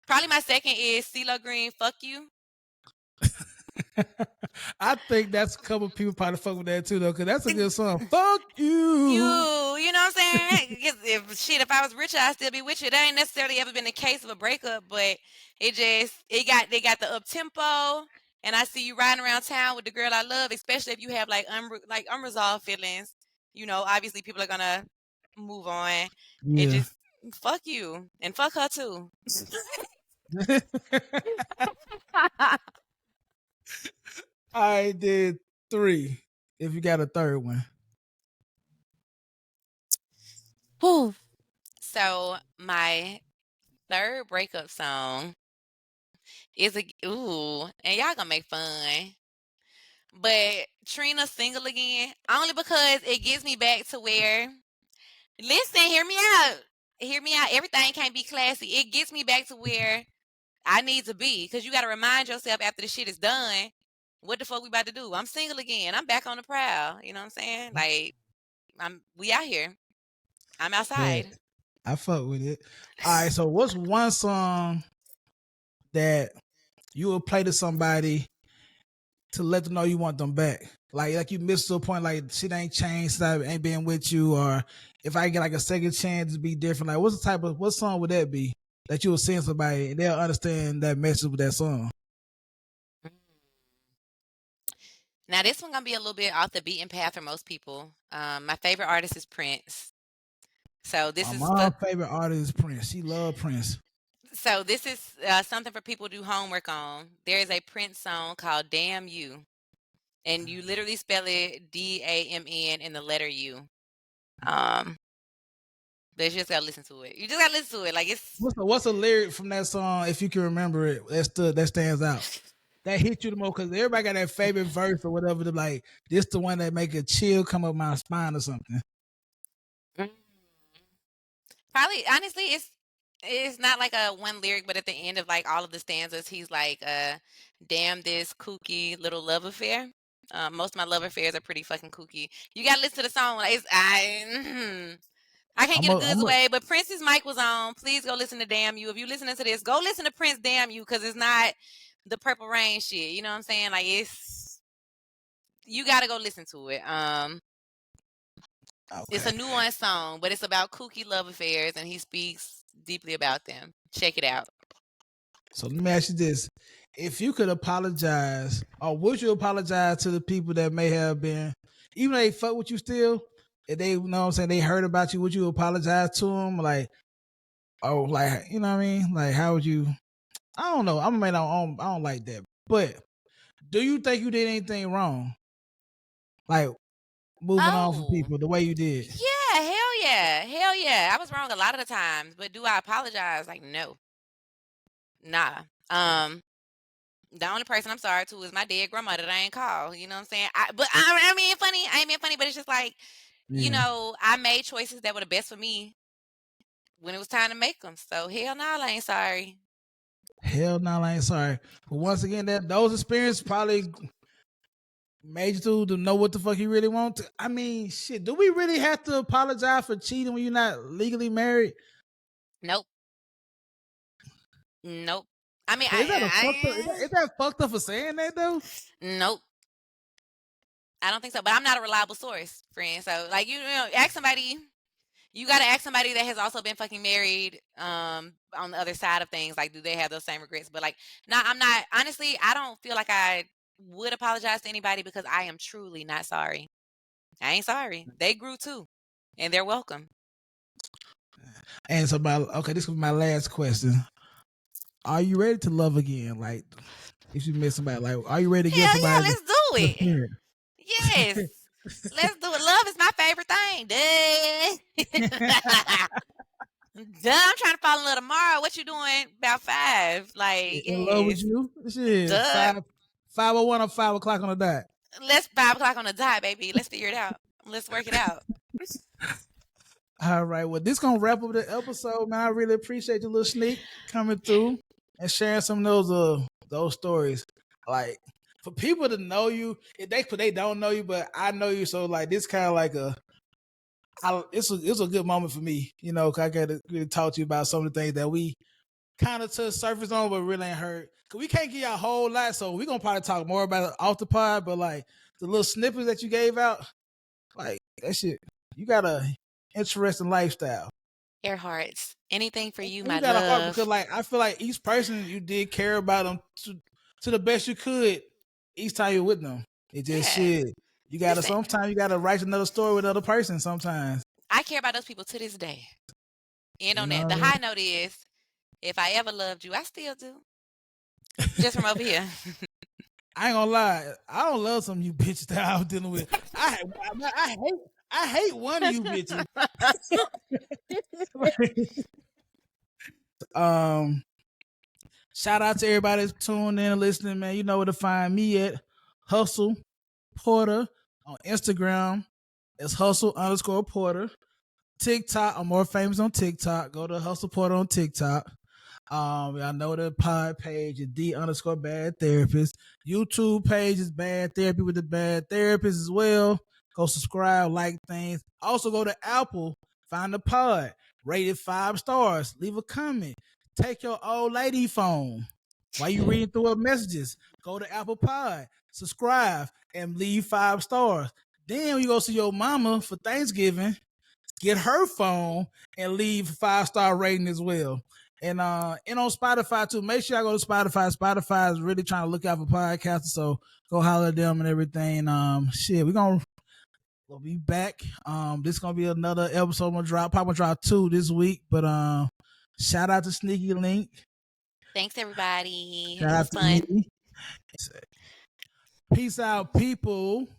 probably my second is CeeLo Green, Fuck You. I think that's a couple people probably fuck with that too, though, because that's a good song. Fuck you. You know what I'm saying? Because if I was richer, I'd still be with you. That ain't necessarily ever been the case of a breakup, but they got the up tempo, and I see you riding around town with the girl I love, especially if you have like unresolved feelings. You know, obviously people are gonna move on. Yeah. And just fuck you and fuck her too. I did 3. If you got a third one. Whew. So my third breakup song is and y'all gonna make fun. But Trina, Single Again, only because it gets me back to where, listen, hear me out. Hear me out. Everything can't be classy. It gets me back to where I need to be. Because you got to remind yourself after the shit is done, what the fuck we about to do? I'm single again. I'm back on the prowl. You know what I'm saying? Like, we out here. I'm outside. Yeah, I fuck with it. All right, so what's one song that you would play to somebody to let them know you want them back? Like you missed to a point, like shit ain't changed, I ain't been with you, or if I get like a second chance to be different, like what song would that be that you would send somebody and they'll understand that message with that song? Now this one gonna be a little bit off the beaten path for most people. My favorite artist is Prince. So this My favorite artist is Prince. She love Prince. So this is something for people to do homework on. There is a Prince song called "Damn You," and you literally spell it DAMN in the letter U. But you just gotta listen to it. You just gotta listen to it. Like it's what's a lyric from that song, if you can remember it, that stands out, that hit you the most? Because everybody got that favorite verse or whatever. Like this, the one that make a chill come up my spine or something. Probably, honestly, it's not like a one lyric, but at the end of like all of the stanzas, he's like, "Damn this kooky little love affair." Most of my love affairs are pretty fucking kooky. You gotta listen to the song. Like I can't get a goods away, but Prince's mic was on. Please go listen to "Damn You." If you listening to this, go listen to Prince "Damn You" because it's not the Purple Rain shit. You know what I'm saying? Like you gotta go listen to it. It's a nuanced song, but it's about kooky love affairs, and he speaks deeply about them. Check it out. So let me ask you this: if you could apologize, or would you apologize to the people that may have been, even though they fuck with you still, if they, you know what I'm saying, they heard about you, would you apologize to them? Like, oh, like, you know what I mean? Like, how would you? I don't know. I don't like that. But do you think you did anything wrong? Like moving on from people the way you did? Yeah, hell yeah. I was wrong a lot of the times, but do I apologize? Like, no, nah. The only person I'm sorry to is my dead grandmother that I ain't called. You know what I'm saying? I ain't being funny, but it's just like, you know, I made choices that were the best for me when it was time to make them. So hell no, I ain't sorry. Hell no, I ain't sorry. But once again, those experiences probably made you to know what the fuck you really want to. I mean, shit, do we really have to apologize for cheating when you're not legally married? Nope. I mean, is that fucked up for saying that though? Nope. I don't think so, but I'm not a reliable source, friend. So, like, you know, ask somebody. You got to ask somebody that has also been fucking married on the other side of things. Like, do they have those same regrets? But, like, no, I'm not. Honestly, I don't feel like I would apologize to anybody because I am truly not sorry. I ain't sorry. They grew too, and they're welcome. And so this is my last question. Are you ready to love again? Like, if you miss somebody, like, are you ready to give somebody? Yeah, let's do it. Yes. Let's do it. Love is my favorite thing. Duh, I'm trying to fall in love tomorrow. What you doing about 5? Like, in love with you? Shit. Duh. 5:01 or 5 o'clock on the dot. Let's 5 o'clock on the dot, baby. Let's figure it out. Let's work it out. All right. Well, this gonna wrap up the episode, man. I really appreciate your little sneak coming through and sharing some of those stories. Like, for people to know you, if they don't know you, but I know you, so like this kind of like it's a good moment for me, you know, cause I got to really talk to you about some of the things that we kind of touch the surface on, but really ain't heard. Cause we can't give you a whole lot, so we're gonna probably talk more about it off the pod. But like the little snippets that you gave out, like that shit, you got a interesting lifestyle. Earharts, anything for you, my you got love. A heart because like I feel like each person you did care about them to the best you could each time you're with them. It just shit. You gotta sometimes you gotta write another story with another person sometimes. I care about those people to this day. And on that, the high note is, if I ever loved you, I still do. Just from over here. I ain't gonna lie, I don't love some of you bitches that I'm dealing with. I hate one of you bitches. Shout out to everybody that's tuning in and listening, man. You know where to find me at Hustle Porter on Instagram. It's Hustle_Porter. TikTok, I'm more famous on TikTok. Go to Hustle Porter on TikTok. I know the pod page is D_Bad Therapist. YouTube page is Bad Therapy with the Bad Therapist as well. Go subscribe, like things. Also go to Apple, find the pod, rate it 5 stars, leave a comment. Take your old lady phone while you reading through her messages. Go to Apple Pod, subscribe, and leave 5 stars. Then you go see your mama for Thanksgiving, get her phone and leave a 5-star rating as well. And on Spotify too. Make sure I go to Spotify. Spotify is really trying to look out for podcasters, so go holler at them and everything. We'll be back. This is gonna be another episode. I'm gonna drop 2 this week. But shout out to Sneaky Link. Thanks everybody. Shout out to me. Peace out, people.